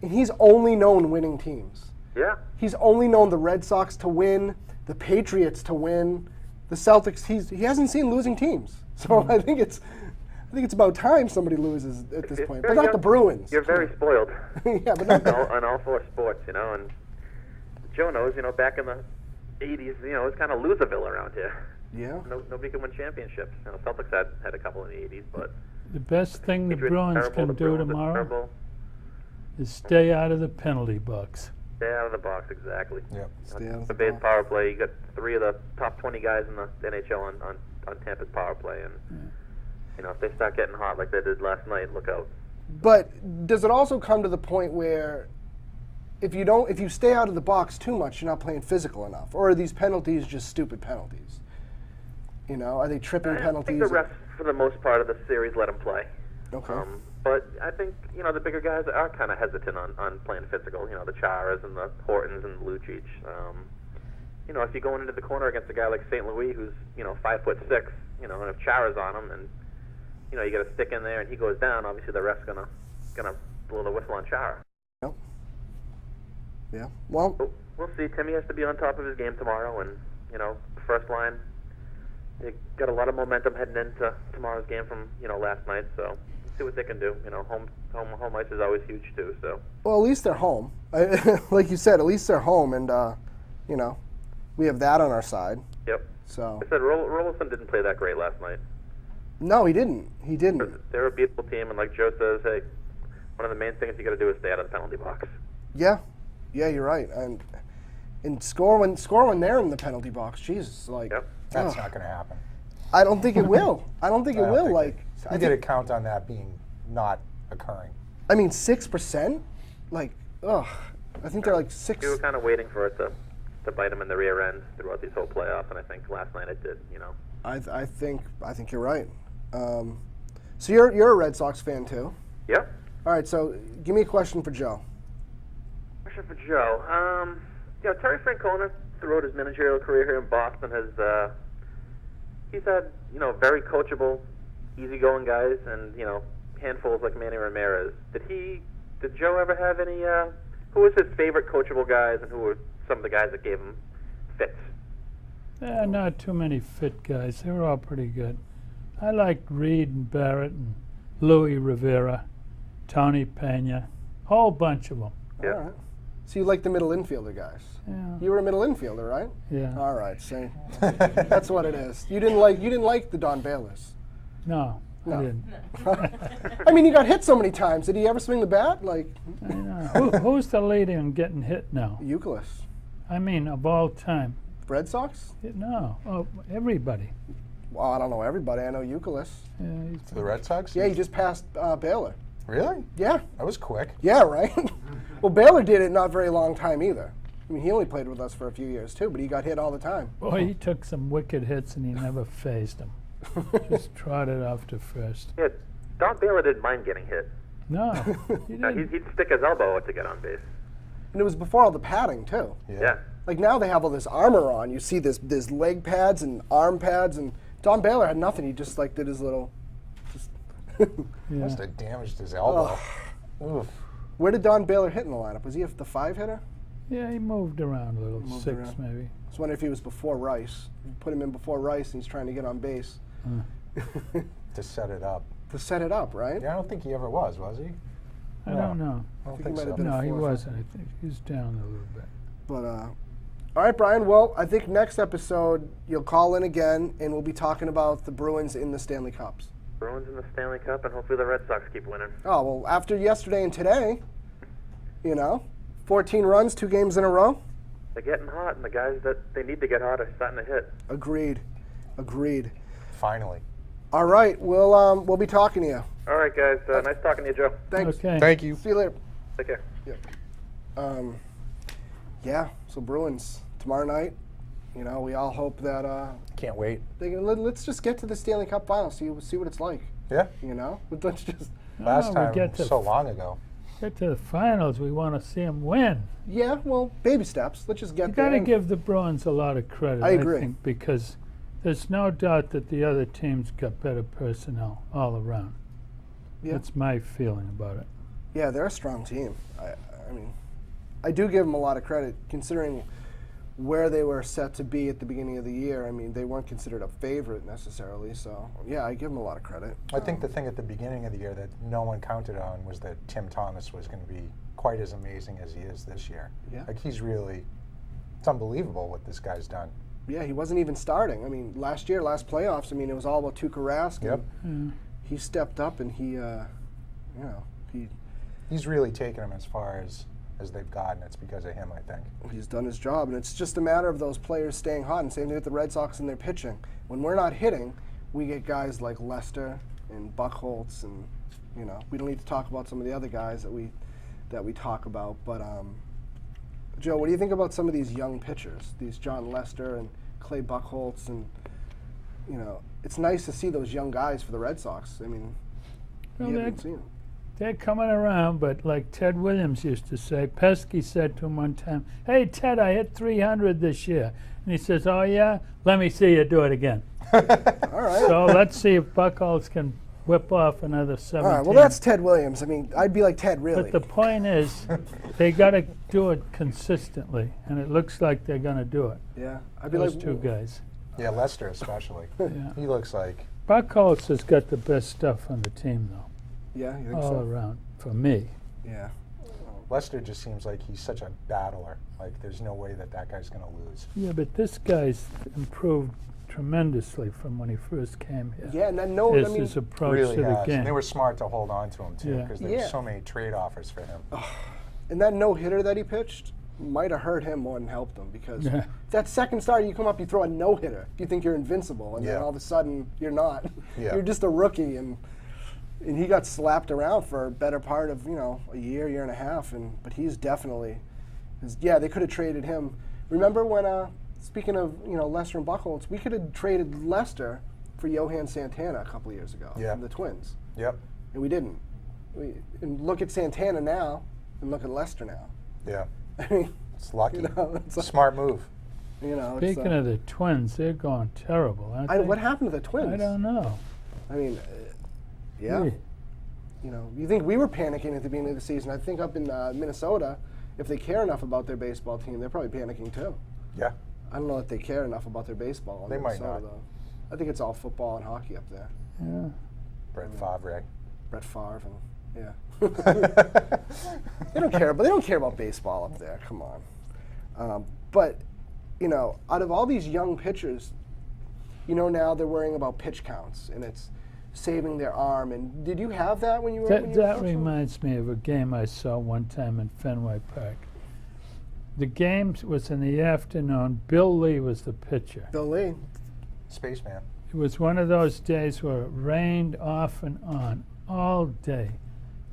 Speaker 2: and he's only known winning teams.
Speaker 6: Yeah.
Speaker 2: He's only known the Red Sox to win, the Patriots to win, the Celtics. He hasn't seen losing teams. So I think it's about time somebody loses at this point. But not the Bruins.
Speaker 6: You're very spoiled.
Speaker 2: Yeah, but not the,
Speaker 6: on all 4 sports, and Joe knows, back in the 80s, it was kind of Loserville around here.
Speaker 2: yeah.
Speaker 6: Nobody could win championships. Celtics had a couple in the 80s, but
Speaker 4: The best thing the
Speaker 6: Patriots
Speaker 4: Bruins
Speaker 6: terrible,
Speaker 4: can
Speaker 6: the
Speaker 4: do
Speaker 6: Bruins are
Speaker 4: tomorrow
Speaker 6: terrible.
Speaker 4: is stay out of the penalty box.
Speaker 6: Stay out of the box, exactly.
Speaker 3: Yep.
Speaker 2: Stay out of
Speaker 6: The
Speaker 2: the
Speaker 6: base
Speaker 2: box.
Speaker 6: power play, you got 3 of the top 20 guys in the NHL on Tampa's power play, and you know, if they start getting hot like they did last night, look out.
Speaker 2: But does it also come to the point where if you stay out of the box too much, you're not playing physical enough, or are these penalties just stupid penalties? You know, are they tripping
Speaker 6: I
Speaker 2: penalties?
Speaker 6: think the refs, for the most part of the series, let them play.
Speaker 2: Okay.
Speaker 6: But I think, you know, the bigger guys are kind of hesitant on playing physical. You know, the Charas and the Hortons and Lucic. You know, if you're going into the corner against a guy like St. Louis, who's, you know, 5'6", you know, and if Chara's on him, and you know, you get a stick in there and he goes down, obviously the ref's gonna blow the whistle on Chara.
Speaker 2: Yep. Yeah. Well,
Speaker 6: But we'll see. Timmy has to be on top of his game tomorrow, and you know, the first line, they got a lot of momentum heading into tomorrow's game from, you know, last night. So we'll see what they can do. You know, home ice is always huge too. So
Speaker 2: well, at least they're home. Like you said, at least they're home, and you know, we have that on our side.
Speaker 6: yep.
Speaker 2: So
Speaker 6: I said Rollinson didn't play that great last night.
Speaker 2: no, he didn't. He didn't.
Speaker 6: They're a beautiful team, and like Joe says, hey, one of the main things you got to do is stay out of the penalty box.
Speaker 2: Yeah. Yeah, you're right. And score when they're in the penalty box. Jesus, like.
Speaker 6: Yep.
Speaker 3: That's
Speaker 2: ugh.
Speaker 3: not going to happen.
Speaker 2: I don't think it will. I don't think it
Speaker 3: I don't
Speaker 2: will.
Speaker 3: think
Speaker 2: Like,
Speaker 3: I'm going to count on that being not occurring.
Speaker 2: I mean, 6%. Like, ugh. I think they're like 6.
Speaker 6: We were kind of waiting for it to bite them in the rear end throughout these whole playoffs, and I think last night it did. You know.
Speaker 2: I think you're right. So you're a Red Sox fan too.
Speaker 6: Yep.
Speaker 2: All right. So give me a question for Joe.
Speaker 6: Question for Joe. You know, Terry Francona, throughout his managerial career here in Boston, has he's had, you know, very coachable, easygoing guys, and you know, handfuls like Manny Ramirez. Did Joe ever have any? Who was his favorite coachable guys, and who were some of the guys that gave him fits?
Speaker 4: Not too many fit guys. They were all pretty good. I liked Reed and Barrett and Louis Rivera, Tony Pena, whole bunch of them.
Speaker 6: Yeah.
Speaker 2: All right. So you like the middle infielder guys.
Speaker 4: Yeah.
Speaker 2: You were a middle infielder, right?
Speaker 4: Yeah.
Speaker 2: All right. See, that's what it is. You didn't like the Don Bayless.
Speaker 4: No,
Speaker 2: No.
Speaker 4: I didn't.
Speaker 2: I mean, he got hit so many times. Did he ever swing the bat? Like
Speaker 4: I know. Who's the leader in getting hit now?
Speaker 2: Euclid.
Speaker 4: I mean, of all time.
Speaker 2: Red Sox?
Speaker 4: No, everybody.
Speaker 2: Well, I don't know everybody. I know Euclid.
Speaker 4: Yeah, he's
Speaker 3: For the Red Sox?
Speaker 2: Yeah, he just passed Baylor.
Speaker 3: Really?
Speaker 2: Yeah.
Speaker 3: That was quick.
Speaker 2: Yeah, right? Well, Baylor did it not very long time either. I mean, he only played with us for a few years too, but he got hit all the time.
Speaker 4: Boy, he took some wicked hits and he never phased them. Just trotted off to first.
Speaker 6: Yeah. Don Baylor didn't mind getting hit.
Speaker 4: No, he
Speaker 6: No,
Speaker 4: didn't.
Speaker 6: he'd stick his elbow out to get on base.
Speaker 2: And it was before all the padding too.
Speaker 6: Yeah.
Speaker 2: Like now they have all this armor on. You see this leg pads and arm pads, and Don Baylor had nothing. He just like did his little. Just
Speaker 3: Must have damaged his elbow. Oof.
Speaker 2: Where did Don Baylor hit in the lineup? Was he the 5 hitter?
Speaker 4: Yeah, he moved around a little,
Speaker 2: Moved
Speaker 4: 6
Speaker 2: around.
Speaker 4: maybe.
Speaker 2: I was wondering if he was before Rice. You put him in before Rice, and he's trying to get on base
Speaker 3: To set it up.
Speaker 2: to set it up, right?
Speaker 3: Yeah, I don't think he ever was he?
Speaker 4: I
Speaker 3: No.
Speaker 4: don't know.
Speaker 3: I don't
Speaker 2: think he
Speaker 3: think
Speaker 2: might
Speaker 3: so.
Speaker 2: have been
Speaker 4: No, he
Speaker 2: 4 or 5.
Speaker 4: wasn't. I think he was down a little bit.
Speaker 2: But all right, Brian. Well, I think next episode you'll call in again, and we'll be talking about the Bruins in the Stanley Cups.
Speaker 6: Bruins in the Stanley Cup, and hopefully the Red Sox keep winning.
Speaker 2: Oh well, after yesterday and today, 14 runs, 2 games in a row.
Speaker 6: They're getting hot, and the guys that they need to get hot are starting to hit.
Speaker 2: Agreed.
Speaker 3: Finally.
Speaker 2: All right, we'll be talking to you.
Speaker 6: All right, guys. Nice talking to you, Joe.
Speaker 2: Thanks.
Speaker 4: Okay.
Speaker 3: Thank you.
Speaker 2: See you later.
Speaker 6: Take care.
Speaker 2: Yeah. So Bruins tomorrow night. We all hope that
Speaker 3: Can't wait.
Speaker 2: they can. Let's just get to the Stanley Cup final. See what it's like.
Speaker 3: Yeah.
Speaker 2: Let's just.
Speaker 3: Last
Speaker 4: we
Speaker 3: time,
Speaker 4: get to
Speaker 3: so long ago.
Speaker 4: Get to the finals. We want to see him win.
Speaker 2: Yeah. Well, baby steps. Let's just get
Speaker 4: You
Speaker 2: there.
Speaker 4: got to
Speaker 2: and-
Speaker 4: give the Bruins a lot of credit.
Speaker 2: I agree.
Speaker 4: think, because there's no doubt that the other teams got better personnel all around.
Speaker 2: Yeah.
Speaker 4: That's my feeling about it.
Speaker 2: Yeah, they're a strong team. I mean, I do give them a lot of credit considering where they were set to be at the beginning of the year. I mean, they weren't considered a favorite necessarily. So, yeah, I give them a lot of credit.
Speaker 3: I think the thing at the beginning of the year that no one counted on was that Tim Thomas was going to be quite as amazing as he is this year.
Speaker 2: Yeah.
Speaker 3: Like, it's unbelievable what this guy's done.
Speaker 2: Yeah, he wasn't even starting. I mean, last playoffs, I mean, it was all about Tuukka Rask.
Speaker 3: Yep.
Speaker 2: And he stepped up and he
Speaker 3: He's really taken him as far as as they've gotten, it's because of him, I think.
Speaker 2: He's done his job, and it's just a matter of those players staying hot. And same thing with the Red Sox and their pitching. When we're not hitting, we get guys like Lester and Buchholz, and we don't need to talk about some of the other guys that we talk about. But Joe, what do you think about some of these young pitchers, these John Lester and Clay Buchholz, and it's nice to see those young guys for the Red Sox. I mean,
Speaker 4: Well,
Speaker 2: you haven't seen them.
Speaker 4: they're coming around, but like Ted Williams used to say, Pesky said to him one time, "Hey, Ted, I hit 300 this year." And he says, "Oh, yeah? Let me see you do it again."
Speaker 2: All right.
Speaker 4: So let's see if Buchholz can whip off another 17.
Speaker 2: All right. Well, that's Ted Williams. I mean, I'd be like Ted, really.
Speaker 4: But the point is, they got to do it consistently, and it looks like they're going to do it.
Speaker 2: Yeah. I'd be
Speaker 4: Those
Speaker 2: like
Speaker 4: two guys.
Speaker 3: Yeah, Lester especially.
Speaker 4: Yeah.
Speaker 3: He looks like,
Speaker 4: Buchholz has got the best stuff on the team, though,
Speaker 2: Yeah, you think
Speaker 4: all
Speaker 2: so?
Speaker 4: around, for me.
Speaker 2: Yeah.
Speaker 3: Lester just seems like he's such a battler. Like, there's no way that guy's going to lose.
Speaker 4: Yeah, but this guy's improved tremendously from when he first came here.
Speaker 2: Yeah, and I know. I mean,
Speaker 4: His approach
Speaker 3: Really
Speaker 4: to the
Speaker 3: has.
Speaker 4: game.
Speaker 3: And they were smart to hold on to him, too,
Speaker 4: Yeah.
Speaker 3: because there's
Speaker 2: Yeah.
Speaker 3: so many trade offers for him.
Speaker 2: and that no hitter that he pitched might have hurt him more than helped him, because
Speaker 4: Yeah.
Speaker 2: that second start, you come up, you throw a no hitter, you think you're invincible, and then
Speaker 3: Yeah.
Speaker 2: all of a sudden you're not.
Speaker 3: Yeah.
Speaker 2: You're just a rookie, and he got slapped around for a better part of a year and a half, but he's definitely, they could have traded him. Remember when speaking of Lester and Buchholz, we could have traded Lester for Johan Santana a couple of years ago
Speaker 3: Yeah.
Speaker 2: from the Twins,
Speaker 3: Yep.
Speaker 2: and we didn't. And look at Santana now, and look at Lester now.
Speaker 3: Yeah.
Speaker 2: I mean,
Speaker 3: It's lucky.
Speaker 2: it's like,
Speaker 3: Smart move.
Speaker 4: Speaking of the Twins, they're going terrible, aren't they?
Speaker 2: what happened to the Twins?
Speaker 4: I don't know.
Speaker 2: I mean, yeah.
Speaker 4: Gee.
Speaker 2: You think we were panicking at the beginning of the season? I think up in Minnesota, if they care enough about their baseball team, they're probably panicking too.
Speaker 3: Yeah.
Speaker 2: I don't know if they care enough about their baseball. In
Speaker 3: They might
Speaker 2: Minnesota,
Speaker 3: not.
Speaker 2: Though. I think it's all football and hockey up there.
Speaker 4: Yeah.
Speaker 3: Brett Favre.
Speaker 2: Brett Favre and yeah. They don't care, but they don't care about baseball up there. Come on. But out of all these young pitchers, now they're worrying about pitch counts, and it's saving their arm. And did you have that when you were? when you were
Speaker 4: That
Speaker 2: coaching?
Speaker 4: reminds me of a game I saw one time in Fenway Park. The game was in the afternoon. Bill Lee was the pitcher.
Speaker 2: Bill Lee.
Speaker 3: Spaceman.
Speaker 4: It was one of those days where it rained off and on all day.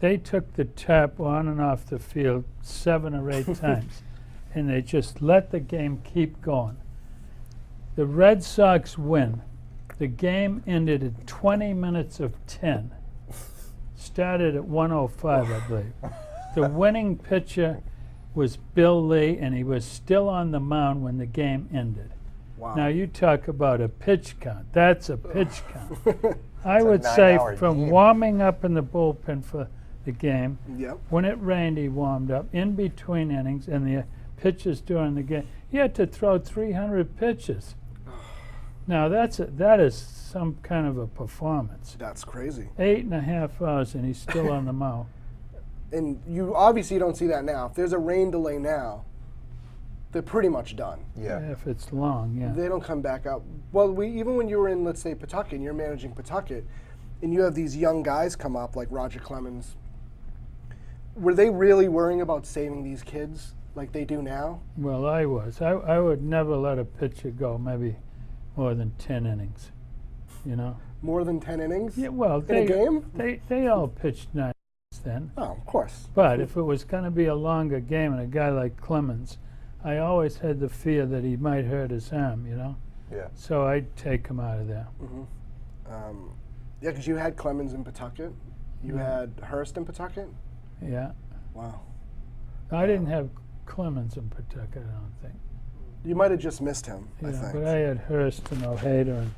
Speaker 4: They took the tap on and off the field 7 or 8 times, and they just let the game keep going. The Red Sox win. The game ended at 20 minutes of 10. Started at 1:05, I believe. The winning pitcher was Bill Lee, and he was still on the mound when the game ended.
Speaker 2: Wow.
Speaker 4: Now you talk about a pitch count. That's a pitch count. I
Speaker 3: It's a
Speaker 4: would say
Speaker 3: 9-hour
Speaker 4: from
Speaker 3: game.
Speaker 4: warming up in the bullpen for the game,
Speaker 2: Yep.
Speaker 4: when it rained he warmed up, in between innings, and the pitches during the game. He had to throw 300 pitches. Now that is some kind of a performance.
Speaker 2: That's crazy.
Speaker 4: 8.5 hours and he's still on the mound.
Speaker 2: And you obviously don't see that now. If there's a rain delay now, they're pretty much done.
Speaker 3: Yeah.
Speaker 4: If it's long, yeah.
Speaker 2: They don't come back out. Well, even when you were in, let's say, Pawtucket, and you're managing Pawtucket, and you have these young guys come up like Roger Clemens, were they really worrying about saving these kids like they do now?
Speaker 4: Well, I was. I would never let a pitcher go maybe more than 10 innings,
Speaker 2: More than 10 innings?
Speaker 4: Yeah, well,
Speaker 2: In a game?
Speaker 4: They all pitched 9 innings then.
Speaker 2: Oh, of course.
Speaker 4: But if it was going to be a longer game and a guy like Clemens, I always had the fear that he might hurt his arm,
Speaker 3: Yeah.
Speaker 4: So I'd take him out of there.
Speaker 2: Yeah, because you had Clemens in Pawtucket. You
Speaker 4: Yeah.
Speaker 2: had Hurst in Pawtucket.
Speaker 4: Yeah.
Speaker 2: Wow.
Speaker 4: I didn't have Clemens in Pawtucket, I don't think.
Speaker 2: You might have just missed him, I
Speaker 4: Yeah,
Speaker 2: think.
Speaker 4: but I had Hurst and Ojeda and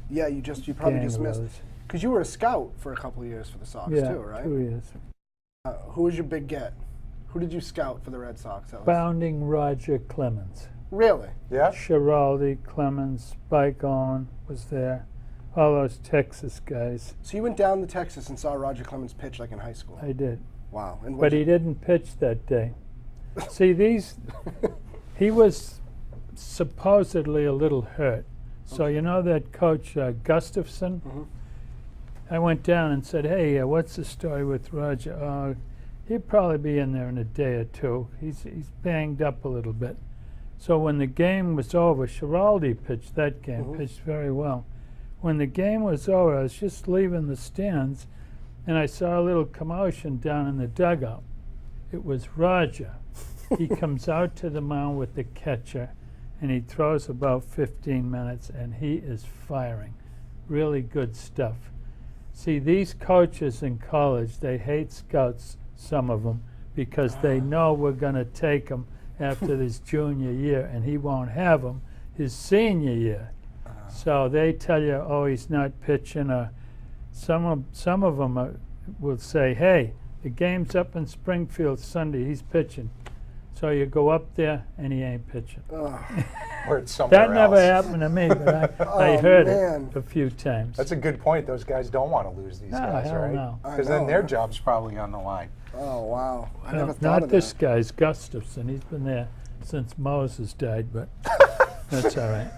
Speaker 2: Yeah, you probably
Speaker 4: gang
Speaker 2: just
Speaker 4: of
Speaker 2: missed.
Speaker 4: others.
Speaker 2: Because you were a scout for a couple of years for the Sox
Speaker 4: Yeah,
Speaker 2: too, right?
Speaker 4: 2 years.
Speaker 2: Who was your big get? Who did you scout for the Red Sox? That was
Speaker 4: Bounding Roger Clemens.
Speaker 2: Really?
Speaker 3: Yeah?
Speaker 4: Schiraldi, Clemens, Spike Owen was there. All those Texas guys.
Speaker 2: So you went down to Texas and saw Roger Clemens pitch like in high school.
Speaker 4: I did.
Speaker 2: Wow. And
Speaker 4: But he didn't pitch that day. See, he was supposedly a little hurt. So you know that coach Gustafson?
Speaker 2: Mhm.
Speaker 4: I went down and said, "Hey, what's the story with Roger?" He'll probably be in there in a day or two. He's banged up a little bit. So when the game was over, Schiraldi pitched that game, pitched very well. When the game was over, I was just leaving the stands, and I saw a little commotion down in the dugout. It was Roger. He comes out to the mound with the catcher, and he throws about 15 minutes, and he is firing. Really good stuff. See, these coaches in college, they hate scouts, some of them, because they know we're going to take them after this junior year, and he won't have them his senior year. So they tell you, oh, he's not pitching. Some of them will say, hey, the game's up in Springfield Sunday, he's pitching. So you go up there, and he ain't pitching.
Speaker 3: Or it's somewhere
Speaker 4: That never
Speaker 3: else.
Speaker 4: happened to me, but I heard
Speaker 2: man.
Speaker 4: it a few times.
Speaker 3: That's a good point. Those guys don't want to lose these
Speaker 4: No,
Speaker 3: guys,
Speaker 4: hell
Speaker 3: right?
Speaker 4: no.
Speaker 2: I
Speaker 3: Because then
Speaker 2: know,
Speaker 3: their
Speaker 2: right?
Speaker 3: job's probably on the line.
Speaker 2: Oh, wow. I
Speaker 4: Well,
Speaker 2: never thought
Speaker 4: not
Speaker 2: of
Speaker 4: this
Speaker 2: that.
Speaker 4: guy's Gustafson. He's been there since Moses died, but that's all right.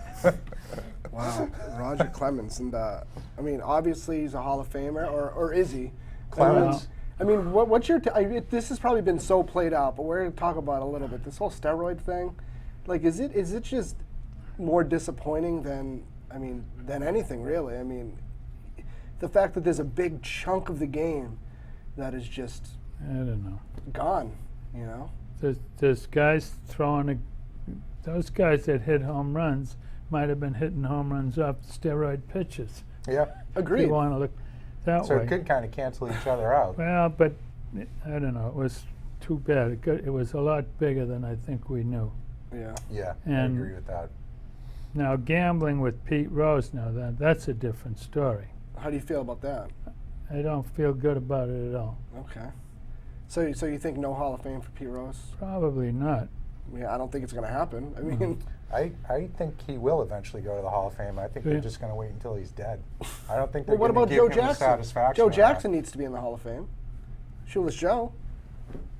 Speaker 2: Wow. Roger Clemens. And, I mean, obviously he's a Hall of Famer, or is he?
Speaker 3: Clemens?
Speaker 2: I mean, what's your... this has probably been so played out, but we're going to talk about it a little bit. This whole steroid thing, like, is it just more disappointing than anything, really? I mean, the fact that there's a big chunk of the game that is just
Speaker 4: I don't know.
Speaker 2: gone, you know?
Speaker 4: There's guys those guys that hit home runs might have been hitting home runs off steroid pitches.
Speaker 3: Yeah.
Speaker 4: If
Speaker 2: Agreed.
Speaker 4: you want to look that
Speaker 3: So
Speaker 4: way.
Speaker 3: it could kind of cancel each other out.
Speaker 4: Well, but I don't know. It was too bad. It was a lot bigger than I think we knew.
Speaker 2: Yeah.
Speaker 3: Yeah, I
Speaker 4: And-
Speaker 3: agree with that.
Speaker 4: Now, gambling with Pete Rose, now that's a different story.
Speaker 2: How do you feel about that?
Speaker 4: I don't feel good about it at all.
Speaker 2: Okay. So you think no Hall of Fame for Pete Rose?
Speaker 4: Probably not.
Speaker 2: Yeah, I don't think it's going to happen. I mean,
Speaker 3: I think he will eventually go to the Hall of Fame. I think
Speaker 4: Yeah.
Speaker 3: they're just going to wait until he's dead. I don't think they're
Speaker 2: well, what
Speaker 3: going
Speaker 2: about
Speaker 3: to
Speaker 2: Joe
Speaker 3: give him the
Speaker 2: Jackson?
Speaker 3: satisfaction.
Speaker 2: Joe
Speaker 3: of that.
Speaker 2: Jackson needs to be in the Hall of Fame. Shoeless Joe.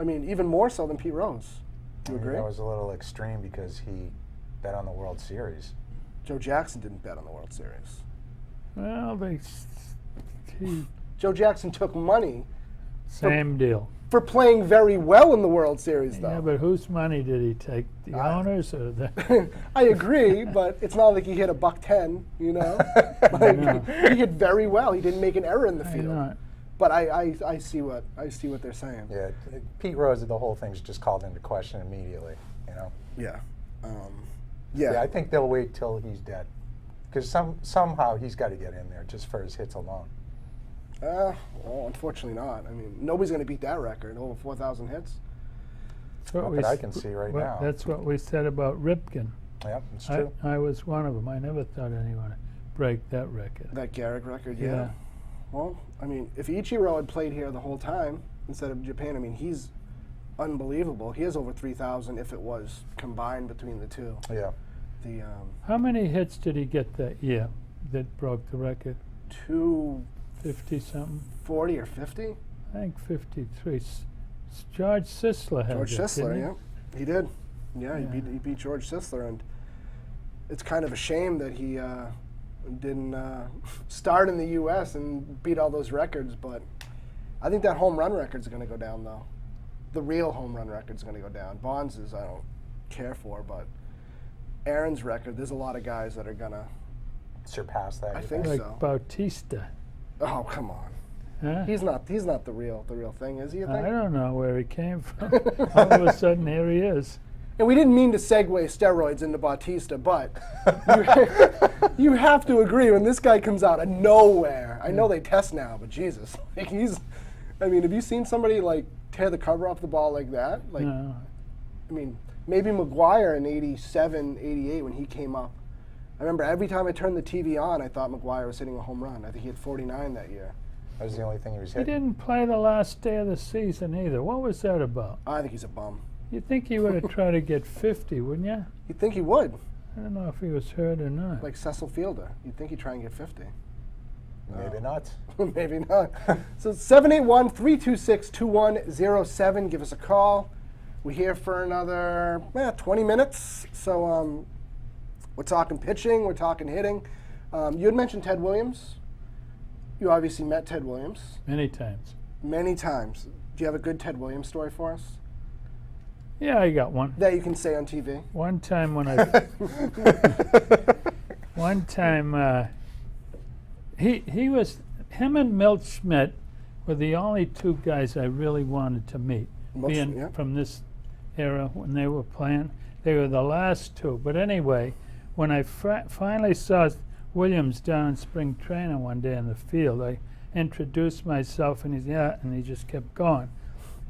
Speaker 2: I mean, even more so than Pete Rose. Do you
Speaker 3: I mean,
Speaker 2: agree?
Speaker 3: that was a little extreme because he bet on the World Series.
Speaker 2: Joe Jackson didn't bet on the World Series.
Speaker 4: Well,
Speaker 2: Joe Jackson took money
Speaker 4: same deal.
Speaker 2: for playing very well in the World Series, though.
Speaker 4: Yeah, but whose money did he take? The owners or the?
Speaker 2: I agree, but it's not like he hit $110, you know? Like, he hit very well. He didn't make an error in the
Speaker 4: I
Speaker 2: field.
Speaker 4: know.
Speaker 2: But I see what they're saying.
Speaker 3: Yeah, Pete Rose, the whole thing's just called into question immediately. You know.
Speaker 2: Yeah.
Speaker 3: Yeah, I think they'll wait till he's dead, because somehow he's got to get in there just for his hits alone.
Speaker 2: Well, unfortunately not. I mean, nobody's going to beat that record, over 4,000 hits.
Speaker 4: That's what
Speaker 3: Not
Speaker 4: we
Speaker 3: that I
Speaker 4: s-
Speaker 3: can see right
Speaker 4: what-
Speaker 3: now.
Speaker 4: That's what we said about Ripken.
Speaker 3: Yep, it's true.
Speaker 4: I was one of them. I never thought anyone would break that record.
Speaker 2: That Garrick record, yeah.
Speaker 4: Yeah.
Speaker 2: Well, I mean, if Ichiro had played here the whole time instead of Japan, I mean, he's unbelievable. He has over 3,000 if it was combined between the two.
Speaker 3: Yeah.
Speaker 2: The
Speaker 4: How many hits did he get that year that broke the record?
Speaker 2: 240
Speaker 4: 50-something?
Speaker 2: or 50?
Speaker 4: I think 53. George Sisler had
Speaker 2: George
Speaker 4: it,
Speaker 2: Sisler,
Speaker 4: didn't
Speaker 2: yeah. He did. Yeah,
Speaker 4: Yeah.
Speaker 2: He beat George Sisler, and it's kind of a shame that he didn't start in the U.S. and beat all those records, but I think that home run record's going to go down, though. The real home run record's going to go down. Bonds' I don't care for, but Aaron's record, there's a lot of guys that are going to,
Speaker 3: Surpass that.
Speaker 2: I
Speaker 3: you
Speaker 2: think
Speaker 4: Like
Speaker 2: so.
Speaker 4: Bautista.
Speaker 2: oh, come on.
Speaker 4: Huh?
Speaker 2: He's not the real thing, is he, you think?
Speaker 4: I don't know where he came from. All of a sudden, here he is.
Speaker 2: And we didn't mean to segue steroids into Bautista, but you have to agree when this guy comes out of nowhere. I know they test now, but Jesus, like I mean, have you seen somebody like tear the cover off the ball like that? Like,
Speaker 4: No.
Speaker 2: I mean, maybe McGuire in '87, '88 when he came up. I remember every time I turned the TV on, I thought McGuire was hitting a home run. I think he hit 49 that year.
Speaker 3: That was the only thing he was
Speaker 4: He
Speaker 3: hitting.
Speaker 4: didn't play the last day of the season either. What was that about?
Speaker 2: I think he's a bum.
Speaker 4: You'd think he would have tried to get 50, wouldn't you?
Speaker 2: You'd think he would,
Speaker 4: I don't know if he was hurt or not.
Speaker 2: like Cecil Fielder. You'd think he'd try and get 50.
Speaker 3: Maybe not.
Speaker 2: Maybe not. So 781-326-2107. Give us a call. We're here for another 20 minutes. So we're talking pitching. We're talking hitting. You had mentioned Ted Williams. You obviously met Ted Williams
Speaker 4: Many times.
Speaker 2: many times. Do you have a good Ted Williams story for us
Speaker 4: Yeah, I got one.
Speaker 2: that you can say on TV?
Speaker 4: One time when him and Milt Schmidt were the only two guys I really wanted to meet.
Speaker 2: Most-
Speaker 4: Being
Speaker 2: yeah.
Speaker 4: from this era when they were playing, they were the last two. But anyway, when I finally saw Williams down in spring training one day in the field, I introduced myself, and he just kept going.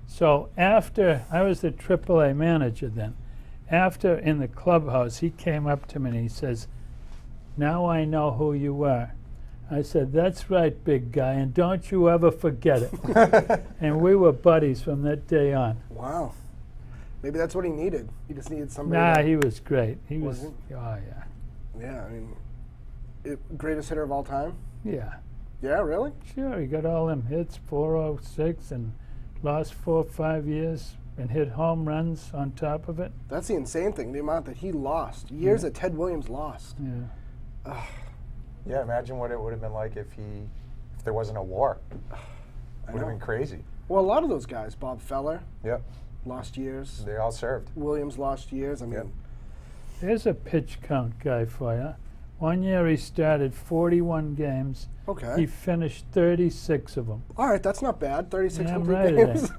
Speaker 4: So after, I was the AAA manager then. After, in the clubhouse, he came up to me and he says, "Now I know who you are." I said, "That's right, big guy, and don't you ever forget it." And we were buddies from that day on.
Speaker 2: Wow. Maybe that's what he needed. He just needed somebody.
Speaker 4: Nah,
Speaker 2: that-
Speaker 4: he was great. He
Speaker 2: Was
Speaker 4: was,
Speaker 2: he?
Speaker 4: oh yeah.
Speaker 2: Yeah, I mean, greatest hitter of all time?
Speaker 4: Yeah,
Speaker 2: Yeah, really?
Speaker 4: sure, he got all them hits, 406, and lost 4 or 5 years, and hit home runs on top of it.
Speaker 2: That's the insane thing, the amount that he lost. Years that Ted Williams lost.
Speaker 4: Yeah.
Speaker 3: Yeah, imagine what it would have been like if there wasn't a war.
Speaker 2: I
Speaker 3: Would have
Speaker 2: know.
Speaker 3: been crazy.
Speaker 2: Well, a lot of those guys, Bob Feller,
Speaker 3: Yep,
Speaker 2: lost years.
Speaker 3: they all served.
Speaker 2: Williams lost years. I mean,
Speaker 3: Yep.
Speaker 4: There's a pitch count guy for you. One year he started 41 games.
Speaker 2: okay.
Speaker 4: He finished 36 of them.
Speaker 2: All right, that's not bad. 36
Speaker 4: Damn
Speaker 2: complete
Speaker 4: right it
Speaker 2: games.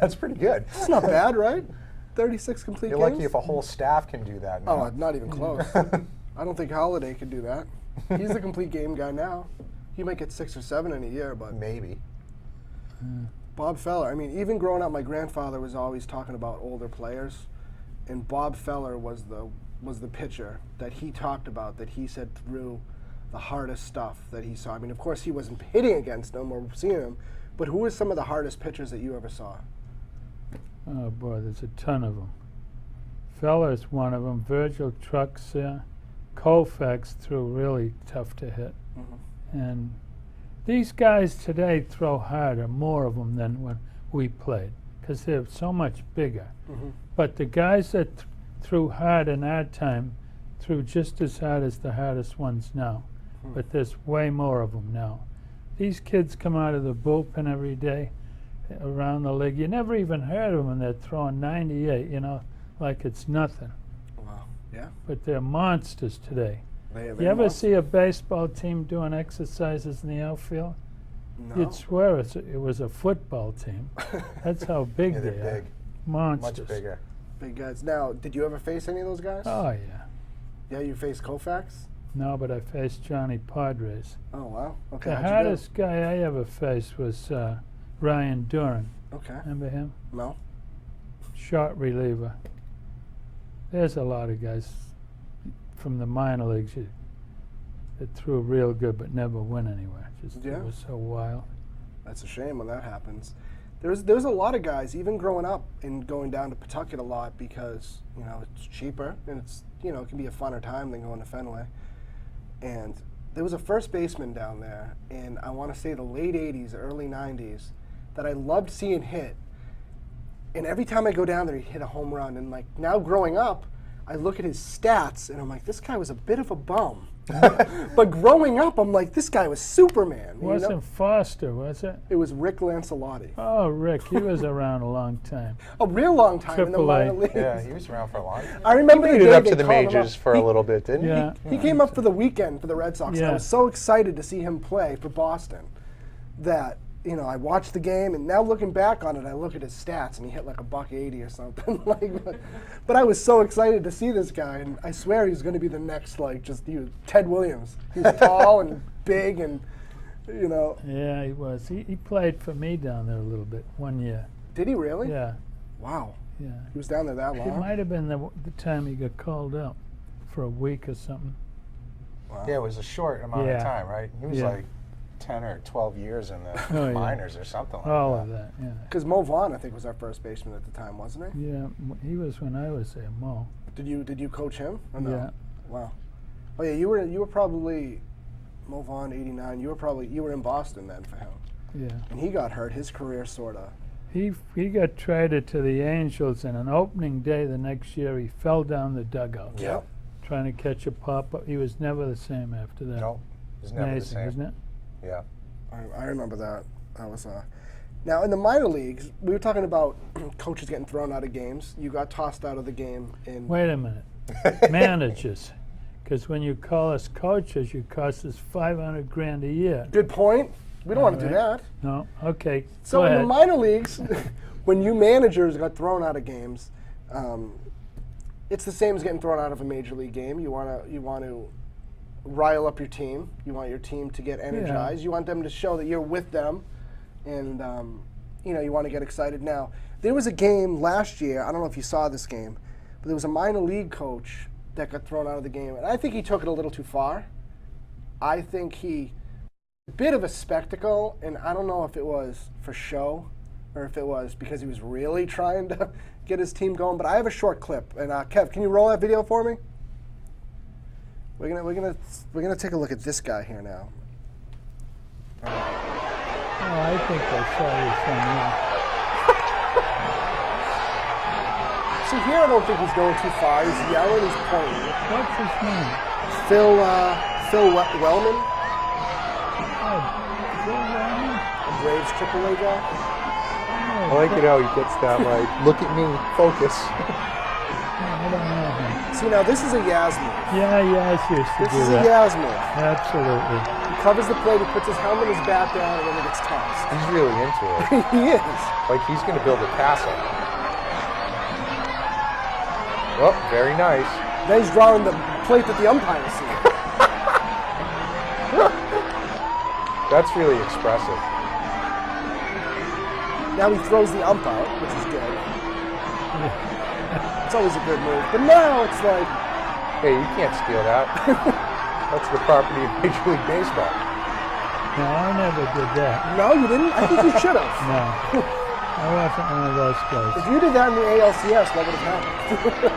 Speaker 3: That's pretty good.
Speaker 2: That's not bad, right? 36 complete
Speaker 3: You're
Speaker 2: games?
Speaker 3: lucky if a whole staff can do that
Speaker 2: Oh,
Speaker 3: now.
Speaker 2: not even close. I don't think Holiday could do that. He's the complete game guy now. He might get 6 or 7 in a year, but
Speaker 3: Maybe.
Speaker 2: Bob Feller, I mean, even growing up, my grandfather was always talking about older players, and Bob Feller was the pitcher that he talked about, that he said threw the hardest stuff that he saw. I mean, of course, he wasn't hitting against them or seeing them, but who was some of the hardest pitchers that you ever saw?
Speaker 4: Oh boy, there's a ton of them. Feller's one of them. Virgil Trucks, Koufax threw really tough to hit. And these guys today throw harder, more of them than when we played, because they're so much bigger. But the guys that threw hard in our time threw just as hard as the hardest ones now. But there's way more of them now. These kids come out of the bullpen every day around the league. You never even heard of them, and they're throwing 98, like it's nothing.
Speaker 2: Wow. Yeah.
Speaker 4: But they're monsters today.
Speaker 2: They
Speaker 4: You ever see a baseball team doing exercises in the outfield?
Speaker 2: No.
Speaker 4: You'd swear it was a football team. That's how big
Speaker 3: Yeah,
Speaker 4: they
Speaker 3: they're
Speaker 4: are.
Speaker 3: big.
Speaker 4: Monsters.
Speaker 3: Much bigger.
Speaker 2: Big guys. Now, did you ever face any of those guys?
Speaker 4: Oh, yeah.
Speaker 2: Yeah, you faced Koufax?
Speaker 4: No, but I faced Johnny Padres.
Speaker 2: Oh, wow. Okay.
Speaker 4: The
Speaker 2: how'd you do?
Speaker 4: hardest guy I ever faced was Ryan Duran.
Speaker 2: Okay.
Speaker 4: Remember him?
Speaker 2: No.
Speaker 4: Short reliever. There's a lot of guys from the minor leagues that threw real good but never went anywhere. Just
Speaker 2: Yeah.
Speaker 4: it was so wild.
Speaker 2: That's a shame when that happens. There's a lot of guys, even growing up and going down to Pawtucket a lot because, it's cheaper and it's, it can be a funner time than going to Fenway. And there was a first baseman down there in, I want to say, the late 80s, early 90s, that I loved seeing hit. And every time I go down there, he'd hit a home run. And now growing up, I look at his stats and I'm like, this guy was a bit of a bum. But growing up, I'm like, this guy was Superman.
Speaker 4: Wasn't Foster, was it?
Speaker 2: It was Rick Lancelotti.
Speaker 4: Oh, Rick, he was around a long time.
Speaker 2: A real long time in the
Speaker 4: Triple A.
Speaker 2: minor leagues.
Speaker 3: Yeah, he was around for a long time.
Speaker 2: I remember
Speaker 3: He
Speaker 2: the
Speaker 3: made it
Speaker 2: day
Speaker 3: up
Speaker 2: they
Speaker 3: to the
Speaker 2: called him
Speaker 3: majors
Speaker 2: up.
Speaker 3: for a little bit, didn't
Speaker 4: Yeah.
Speaker 2: He came up for the weekend for the Red Sox. And I
Speaker 4: Yeah.
Speaker 2: was so excited to see him play for Boston that, I watched the game, and now looking back on it, I look at his stats, and he hit like $180 or something. But I was so excited to see this guy, and I swear he was going to be the next, he was Ted Williams. He was tall and big, and,
Speaker 4: Yeah, he was. He played for me down there a little bit one year.
Speaker 2: Did he really?
Speaker 4: Yeah,
Speaker 2: Wow.
Speaker 4: yeah.
Speaker 2: He was down there that
Speaker 4: It
Speaker 2: long?
Speaker 4: might have been the time he got called up for a week or something.
Speaker 2: Wow.
Speaker 3: Yeah, it was a short amount
Speaker 4: Yeah.
Speaker 3: of time, right? He was
Speaker 4: Yeah.
Speaker 3: like 10 or 12 years in the
Speaker 4: Oh, yeah.
Speaker 3: minors or something like
Speaker 4: All
Speaker 3: that.
Speaker 4: of that, yeah.
Speaker 2: Because Mo Vaughn, I think, was our first baseman at the time, wasn't he?
Speaker 4: Yeah, he was when I was there, Mo.
Speaker 2: Did you coach him? Or no?
Speaker 4: Yeah.
Speaker 2: Wow. Oh yeah, you were probably Mo Vaughn, '89. You were in Boston then for him,
Speaker 4: Yeah.
Speaker 2: and he got hurt. His career sorta.
Speaker 4: He got traded to the Angels, and on opening day the next year he fell down the dugout
Speaker 3: Yep.
Speaker 4: trying to catch a pop up. He was never the same after that.
Speaker 3: No, it was never
Speaker 4: Amazing,
Speaker 3: the same.
Speaker 4: isn't it?
Speaker 3: Yeah.
Speaker 2: I remember that. That was Now, in the minor leagues, we were talking about coaches getting thrown out of games. You got tossed out of the game in.
Speaker 4: Wait a minute. Managers. Because when you call us coaches, you cost us $500,000 a year.
Speaker 2: Good point. We don't want to do
Speaker 4: Alright.
Speaker 2: that.
Speaker 4: No? Okay.
Speaker 2: So
Speaker 4: go
Speaker 2: in
Speaker 4: ahead.
Speaker 2: the minor leagues, when you managers got thrown out of games, it's the same as getting thrown out of a major league game. You want to rile up your team. You want your team to get energized. You want them to show that you're with them, and you want to get excited. Now, there was a game last year. I don't know if you saw this game, but there was a minor league coach that got thrown out of the game, and I think he took it a little too far. I think he a bit of a spectacle, and I don't know if it was for show or if it was because he was really trying to get his team going. But I have a short clip, and Kev, can you roll that video for me? We're gonna take a look at this guy here now.
Speaker 4: Oh, I think I saw this one. Yeah.
Speaker 2: See here, I don't think he's going too far. He's yelling, he's pointing.
Speaker 4: What's his name?
Speaker 2: Phil Wellman,
Speaker 4: Oh, Phil Wellman?
Speaker 2: a Braves AAA guy.
Speaker 3: I like it how he gets that, like, look at me, focus.
Speaker 4: I don't know him.
Speaker 2: See, now this is a Yaz move.
Speaker 4: Yeah, Yaz used to
Speaker 2: This
Speaker 4: do
Speaker 2: is a
Speaker 4: that.
Speaker 2: Yaz move.
Speaker 4: Absolutely.
Speaker 2: He covers the plate, he puts his helmet, his bat down, and then he gets tossed.
Speaker 3: He's really into it.
Speaker 2: He is.
Speaker 3: Like he's going to build a castle. Oh, very nice.
Speaker 2: Then he's drawing the plate that the umpire sees.
Speaker 3: That's really expressive.
Speaker 2: Now he throws the ump out, which is good. It's always a good move. But now it's like,
Speaker 3: Hey, you can't steal that. That's the property of Major League Baseball.
Speaker 4: No, I never did that.
Speaker 2: no, you didn't? I think you should have.
Speaker 4: No. I wasn't one of those guys.
Speaker 2: If you did that in the ALCS, what would have happened?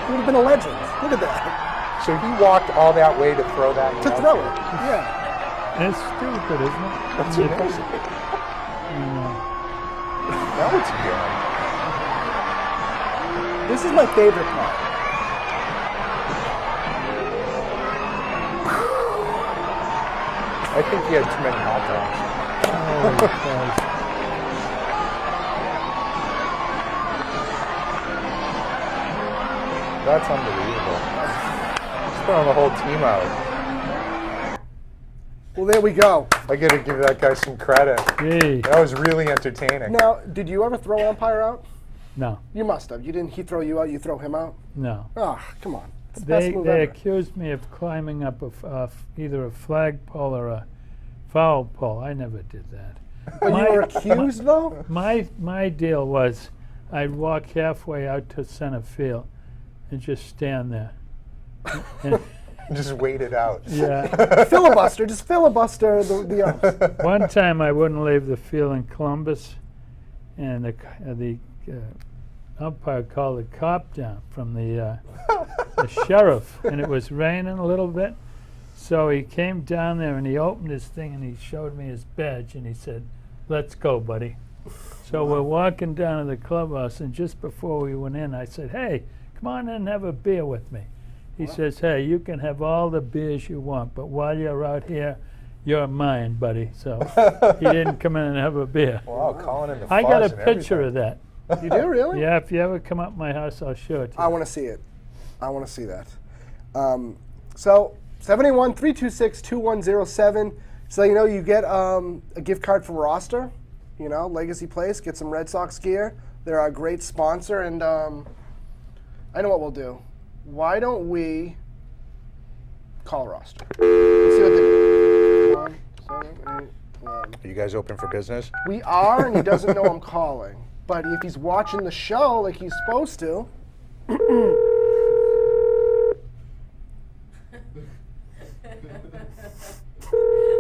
Speaker 2: You would have been a legend. Look at that.
Speaker 3: So he walked all that way to throw that in
Speaker 2: To
Speaker 3: the
Speaker 2: throw it.
Speaker 3: outfield.
Speaker 2: Yeah.
Speaker 4: It's stupid, isn't it?
Speaker 3: That's
Speaker 4: You
Speaker 3: amazing.
Speaker 4: know,
Speaker 3: Now it's good.
Speaker 2: This is my favorite part.
Speaker 3: I think he had too many hot dogs.
Speaker 4: holy Christ.
Speaker 3: That's unbelievable. He's throwing the whole team out.
Speaker 2: Well, there we go.
Speaker 3: I got to give that guy some credit.
Speaker 4: Gee.
Speaker 3: That was really entertaining.
Speaker 2: Now, did you ever throw an umpire out?
Speaker 4: No,
Speaker 2: You must have. You didn't. He throw you out. You throw him out.
Speaker 4: no.
Speaker 2: Oh, come on. It's the best
Speaker 4: They
Speaker 2: move
Speaker 4: they
Speaker 2: ever.
Speaker 4: accused me of climbing up either a flagpole or a foul pole. I never did that.
Speaker 2: But
Speaker 4: My-
Speaker 2: you were accused, though.
Speaker 4: My deal was I'd walk halfway out to center field and just stand there. And,
Speaker 3: Just wait it out.
Speaker 4: yeah.
Speaker 2: Filibuster. Just filibuster the umps.
Speaker 4: One time I wouldn't leave the field in Columbus, and the umpire called the cop down from the sheriff, and it was raining a little bit. So he came down there and he opened his thing and he showed me his badge and he said, "Let's go, buddy." So we're walking down to the clubhouse, and just before we went in, I said, "Hey, come on in and have a beer with me." He says, "Hey, you can have all the beers you want, but while you're out here, you're mine, buddy." So he didn't come in and have a beer.
Speaker 3: Wow, calling in the
Speaker 4: I got a
Speaker 3: fuzz and
Speaker 4: picture
Speaker 3: everything.
Speaker 4: of that.
Speaker 2: You do really?
Speaker 4: Yeah, if you ever come up my house, I'll show it to
Speaker 2: I
Speaker 4: you.
Speaker 2: want to see it. I want to see that. So 781-326-2107. So you get a gift card from Roster. Legacy Place. Get some Red Sox gear. They're our great sponsor, and I know what we'll do. Why don't we call Roster? Let's see what they do. 1, 7, 8, 1.
Speaker 3: Are you guys open for business?
Speaker 2: We are, and he doesn't know I'm calling. But if he's watching the show like he's supposed to,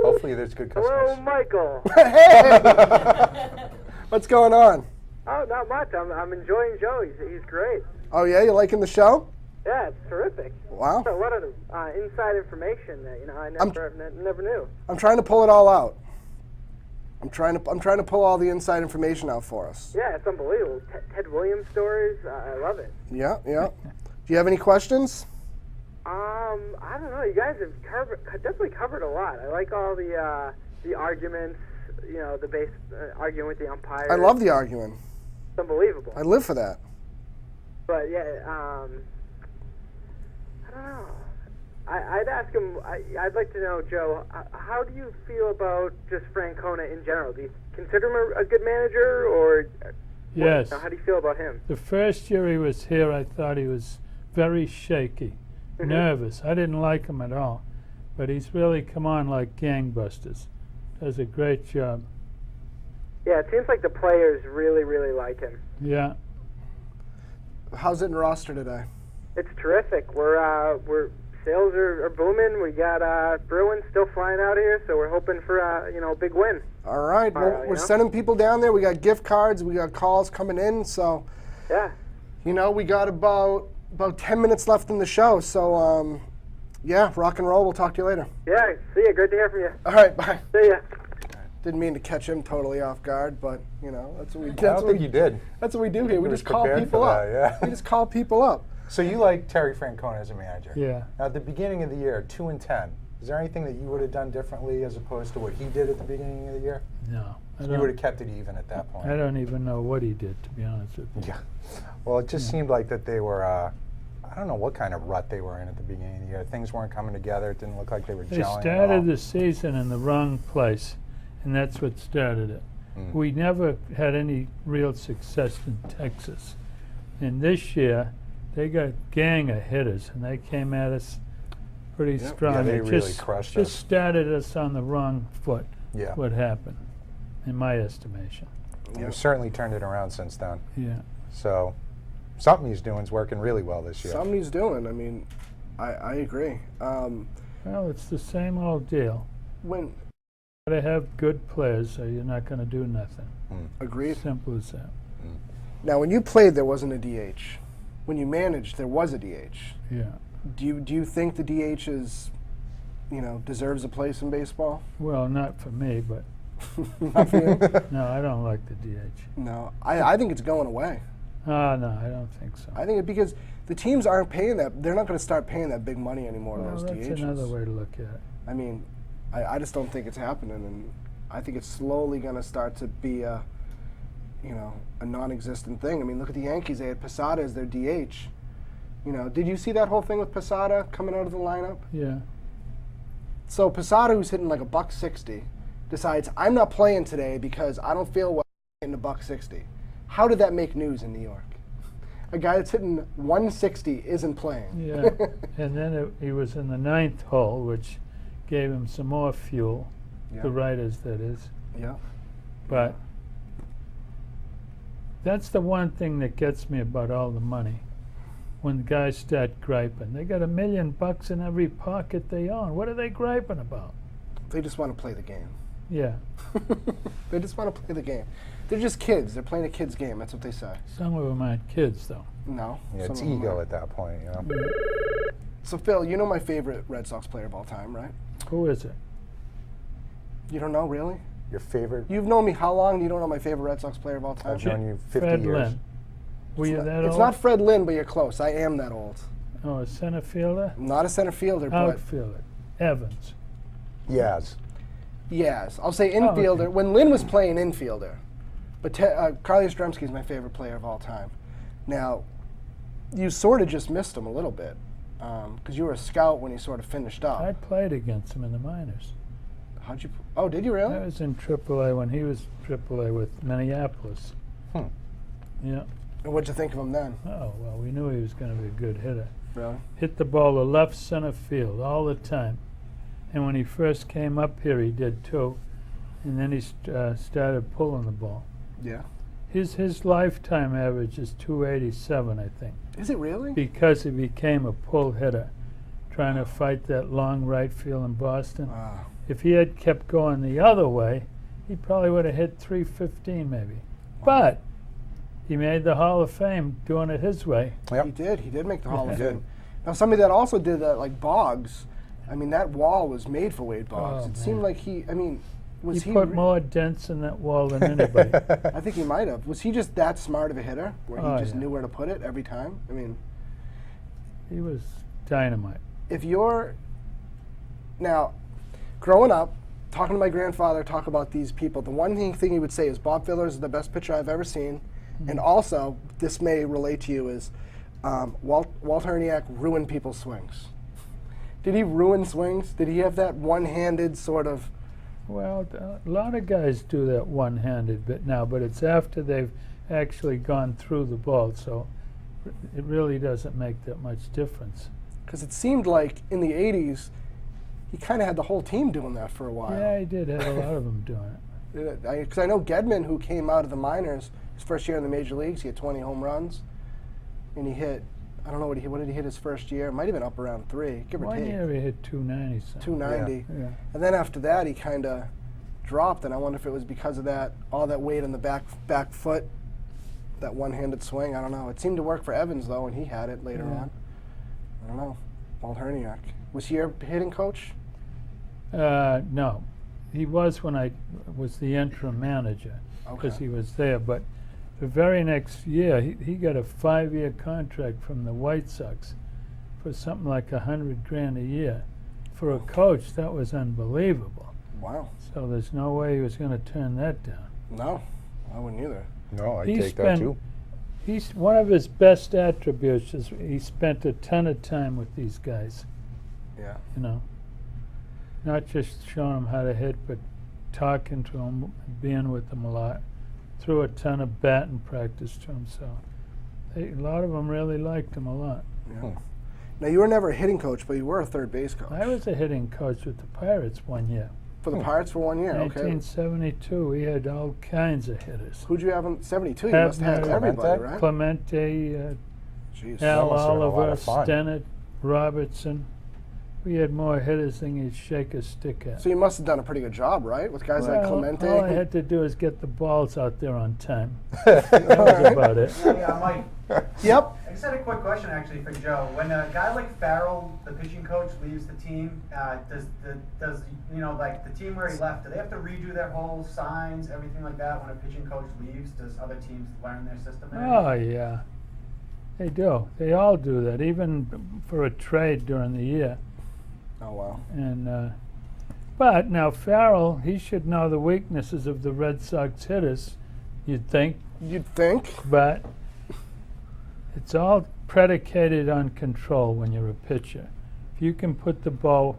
Speaker 3: Hopefully there's good customers.
Speaker 6: Michael.
Speaker 2: hey, what's going on?
Speaker 6: Oh, not much. I'm enjoying Joe. He's great.
Speaker 2: Oh yeah, you liking the show?
Speaker 6: Yeah, it's terrific.
Speaker 2: Wow.
Speaker 6: A lot of inside information that I never knew.
Speaker 2: I'm trying to pull it all out. I'm trying to pull all the inside information out for us.
Speaker 6: Yeah, it's unbelievable. Ted Williams stories. I love it.
Speaker 2: Yeah. Do you have any questions?
Speaker 6: I don't know. You guys have definitely covered a lot. I like all the arguments
Speaker 7: the base, arguing with the umpire.
Speaker 2: I love the arguing.
Speaker 7: It's unbelievable.
Speaker 2: I live for that.
Speaker 7: But yeah, I don't know. I'd ask him. I'd like to know, Joe, how do you feel about just Francona in general? Do you consider him a good manager, or
Speaker 4: Yes.
Speaker 7: how do you feel about him?
Speaker 4: The first year he was here, I thought he was very shaky, nervous. I didn't like him at all. But he's really come on like gangbusters. Does a great job.
Speaker 7: Yeah, it seems like the players really, really like him.
Speaker 4: Yeah.
Speaker 2: How's it in roster today?
Speaker 7: It's terrific. We're sales are booming. We got Bruins still flying out here, so we're hoping for a big win.
Speaker 2: All right. Well, we're sending people down there. We got gift cards. We got calls coming in. So,
Speaker 7: Yeah.
Speaker 2: we got about 10 minutes left in the show. So, yeah, rock and roll. We'll talk to you later.
Speaker 7: Yeah. See ya. Great to hear from you.
Speaker 2: All right. Bye.
Speaker 7: See ya.
Speaker 2: Didn't mean to catch him totally off guard, but that's what we.
Speaker 3: I don't think you did.
Speaker 2: That's what we do here. We
Speaker 3: was
Speaker 2: just call
Speaker 3: prepared
Speaker 2: people
Speaker 3: for
Speaker 2: up.
Speaker 3: that, yeah.
Speaker 2: We just call people up.
Speaker 3: So you like Terry Francona as a manager?
Speaker 4: Yeah.
Speaker 3: Now, at the beginning of the year, 2-10. Is there anything that you would have done differently as opposed to what he did at the beginning of the year?
Speaker 4: No. I
Speaker 3: You would
Speaker 4: don't,
Speaker 3: have kept it even at that point.
Speaker 4: I don't even know what he did, to be honest with you.
Speaker 3: Yeah. Well, it just seemed like that they were. I don't know what kind of rut they were in at the beginning of the year. Things weren't coming together. It didn't look like they were
Speaker 4: They
Speaker 3: gelling at all.
Speaker 4: started the season in the wrong place, and that's what started it. We never had any real success in Texas. And this year, they got a gang of hitters, and they came at us pretty strong.
Speaker 3: Yeah, they
Speaker 4: It
Speaker 3: really
Speaker 4: just,
Speaker 3: crushed
Speaker 4: just
Speaker 3: us.
Speaker 4: started us on the wrong foot,
Speaker 3: Yeah.
Speaker 4: what happened, in my estimation.
Speaker 3: We've certainly turned it around since then.
Speaker 4: Yeah.
Speaker 3: So something he's doing is working really well this year.
Speaker 2: Something he's doing. I mean, I agree.
Speaker 4: Well, it's the same old deal.
Speaker 2: When
Speaker 4: Got to have good players, so you're not going to do nothing.
Speaker 2: agreed.
Speaker 4: Simple as that.
Speaker 2: Now, when you played, there wasn't a DH. When you managed, there was a DH.
Speaker 4: Yeah.
Speaker 2: Do you think the DH is, deserves a place in baseball?
Speaker 4: Well, not for me, but
Speaker 2: Not for you?
Speaker 4: no, I don't like the DH.
Speaker 2: No, I think it's going away.
Speaker 4: Oh, no, I don't think so.
Speaker 2: I think it because the teams aren't paying that. They're not going to start paying that big money anymore to
Speaker 4: Well,
Speaker 2: those
Speaker 4: that's
Speaker 2: DHs.
Speaker 4: another way to look at it.
Speaker 2: I mean, I just don't think it's happening, and I think it's slowly going to start to be a non-existent thing. I mean, look at the Yankees. They had Posada as their DH. Did you see that whole thing with Posada coming out of the lineup?
Speaker 4: Yeah.
Speaker 2: So Posada, who's hitting like $160, decides I'm not playing today because I don't feel well hitting $160. How did that make news in New York? A guy that's hitting 160 isn't playing.
Speaker 4: Yeah. And then he was in the ninth hole, which gave him some more fuel.
Speaker 2: Yeah.
Speaker 4: The writers, that is.
Speaker 2: Yeah.
Speaker 4: But that's the one thing that gets me about all the money. When the guys start griping, they got $1 million in every pocket they own. What are they griping about?
Speaker 2: They just want to play the game.
Speaker 4: Yeah.
Speaker 2: They just want to play the game. They're just kids. They're playing a kid's game. That's what they say.
Speaker 4: Some of them aren't kids, though.
Speaker 2: No.
Speaker 3: Yeah,
Speaker 2: some
Speaker 3: it's
Speaker 2: of them
Speaker 3: ego
Speaker 2: are.
Speaker 3: at that point,
Speaker 2: So, Phil, you know my favorite Red Sox player of all time, right?
Speaker 4: Who is it?
Speaker 2: You don't know, really?
Speaker 3: Your favorite?
Speaker 2: You've known me how long? You don't know my favorite Red Sox player of all time?
Speaker 3: I've known you 50
Speaker 4: Fred
Speaker 3: years.
Speaker 4: Lynn. Were you that
Speaker 2: It's
Speaker 4: old?
Speaker 2: not Fred Lynn, but you're close. I am that old.
Speaker 4: Oh, a center fielder?
Speaker 2: I'm not a center fielder, but
Speaker 4: Outfielder. Evans.
Speaker 3: Yes.
Speaker 2: yes, I'll say
Speaker 4: Oh, okay.
Speaker 2: infielder. When Lynn was playing infielder, but Carly Yastrzemski is my favorite player of all time. Now, you sort of just missed him a little bit because you were a scout when he sort of finished up.
Speaker 4: I played against him in the minors.
Speaker 2: How'd you? Oh, did you really?
Speaker 4: I was in AAA when he was AAA with Minneapolis.
Speaker 3: Hmm.
Speaker 4: Yeah.
Speaker 2: And what'd you think of him then?
Speaker 4: Oh, well, we knew he was going to be a good hitter.
Speaker 2: Really?
Speaker 4: Hit the ball to left center field all the time. And when he first came up here, he did too. And then he started pulling the ball.
Speaker 2: Yeah.
Speaker 4: His lifetime average is 287, I think,
Speaker 2: Is it really?
Speaker 4: because he became a pull hitter, trying to fight that long right field in Boston.
Speaker 2: Wow.
Speaker 4: If he had kept going the other way, he probably would have hit 315 maybe. But he made the Hall of Fame doing it his way.
Speaker 3: Yep.
Speaker 2: He did. He did make the Hall of
Speaker 3: He did.
Speaker 2: Fame. Now, somebody that also did that, like Boggs. I mean, that wall was made for Wade Boggs.
Speaker 4: Oh,
Speaker 2: It seemed
Speaker 4: man.
Speaker 2: like he. I mean, was
Speaker 4: He
Speaker 2: he?
Speaker 4: put
Speaker 2: re-
Speaker 4: more dents in that wall than anybody.
Speaker 2: I think he might have. Was he just that smart of a hitter, where
Speaker 4: Oh,
Speaker 2: he just
Speaker 4: yeah.
Speaker 2: knew where to put it every time? I mean,
Speaker 4: He was dynamite.
Speaker 2: if you're now growing up, talking to my grandfather talk about these people, the one thing he would say is Bob Villers is the best pitcher I've ever seen. And also, this may relate to you, is Walt Herniak ruined people's swings. Did he ruin swings? Did he have that one-handed sort of...
Speaker 4: Well, a lot of guys do that one-handed bit now, but it's after they've actually gone through the ball, so it really doesn't make that much difference.
Speaker 2: Because it seemed like in the 80s, he kind of had the whole team doing that for a while.
Speaker 4: Yeah, he did have a lot of them doing it.
Speaker 2: Because I know Gedman, who came out of the minors, his first year in the major leagues, he had 20 home runs, and he hit, I don't know what did he hit his first year? It might have been up around 3, give or
Speaker 4: One
Speaker 2: take.
Speaker 4: year he hit 290 something.
Speaker 2: 290.
Speaker 4: Yeah.
Speaker 2: And then after that, he kind of dropped, and I wonder if it was because of that, all that weight on the back foot, that one-handed swing. I don't know. It seemed to work for Evans, though, and he had it later
Speaker 4: Yeah.
Speaker 2: on. I don't know. Walt Herniak. Was he your hitting coach?
Speaker 4: No, he was when I was the interim manager, because
Speaker 2: Okay.
Speaker 4: he was there. But the very next year, he got a 5-year contract from the White Sox for something like $100,000 a year. For a coach, that was unbelievable.
Speaker 2: Wow.
Speaker 4: So there's no way he was going to turn that down.
Speaker 2: No, I wouldn't either.
Speaker 3: No, I
Speaker 4: He
Speaker 3: take that
Speaker 4: spent-
Speaker 3: too.
Speaker 4: He's one of his best attributes is he spent a ton of time with these guys.
Speaker 2: Yeah.
Speaker 4: You know, not just showing them how to hit, but talking to them, being with them a lot. Threw a ton of batting practice to them, so a lot of them really liked him a lot.
Speaker 2: Yeah. Now, you were never a hitting coach, but you were a third base coach.
Speaker 4: I was a hitting coach with the Pirates one year.
Speaker 2: For the Pirates for 1 year, okay.
Speaker 4: 1972, we had all kinds of hitters.
Speaker 2: Who'd you have in 72? You
Speaker 4: Abner,
Speaker 2: must have had everybody, right?
Speaker 4: Clemente,
Speaker 2: Jeez.
Speaker 4: Al
Speaker 3: must have been a lot
Speaker 4: Oliver,
Speaker 3: of fun.
Speaker 4: Stennett, Robertson. We had more hitters than you'd shake a stick at.
Speaker 2: So you must have done a pretty good job, right? With guys like
Speaker 4: Well,
Speaker 2: Clemente?
Speaker 4: all I had to do is get the balls out there on time. That was about it.
Speaker 8: Yeah, Mike.
Speaker 2: Yep.
Speaker 8: I just had a quick question actually for Joe. When a guy like Farrell, the pitching coach, leaves the team, does you know, like the team where he left, do they have to redo their whole signs, everything like that when a pitching coach leaves? Does other teams learn their system? and
Speaker 4: Oh,
Speaker 8: everything?
Speaker 4: yeah. They do. They all do that, even for a trade during the year.
Speaker 2: Oh, wow.
Speaker 4: And but now Farrell, he should know the weaknesses of the Red Sox hitters, you'd think,
Speaker 2: You'd think.
Speaker 4: but it's all predicated on control when you're a pitcher. If you can put the ball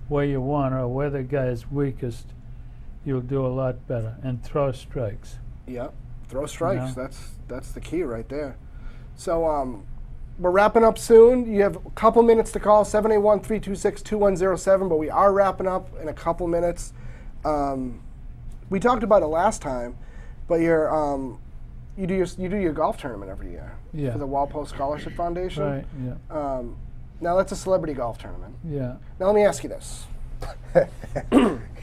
Speaker 4: where you want or where the guy is weakest, you'll do a lot better. And throw strikes.
Speaker 2: Yep. Throw strikes.
Speaker 4: Yeah.
Speaker 2: That's the key right there. So we're wrapping up soon. You have a couple minutes to call, 781-326-2107, but we are wrapping up in a couple minutes. We talked about it last time, but you do your golf tournament every year
Speaker 4: Yeah.
Speaker 2: for the Walpole Scholarship Foundation.
Speaker 4: Right, yeah.
Speaker 2: Now that's a celebrity golf tournament.
Speaker 4: Yeah.
Speaker 2: Now let me ask you this.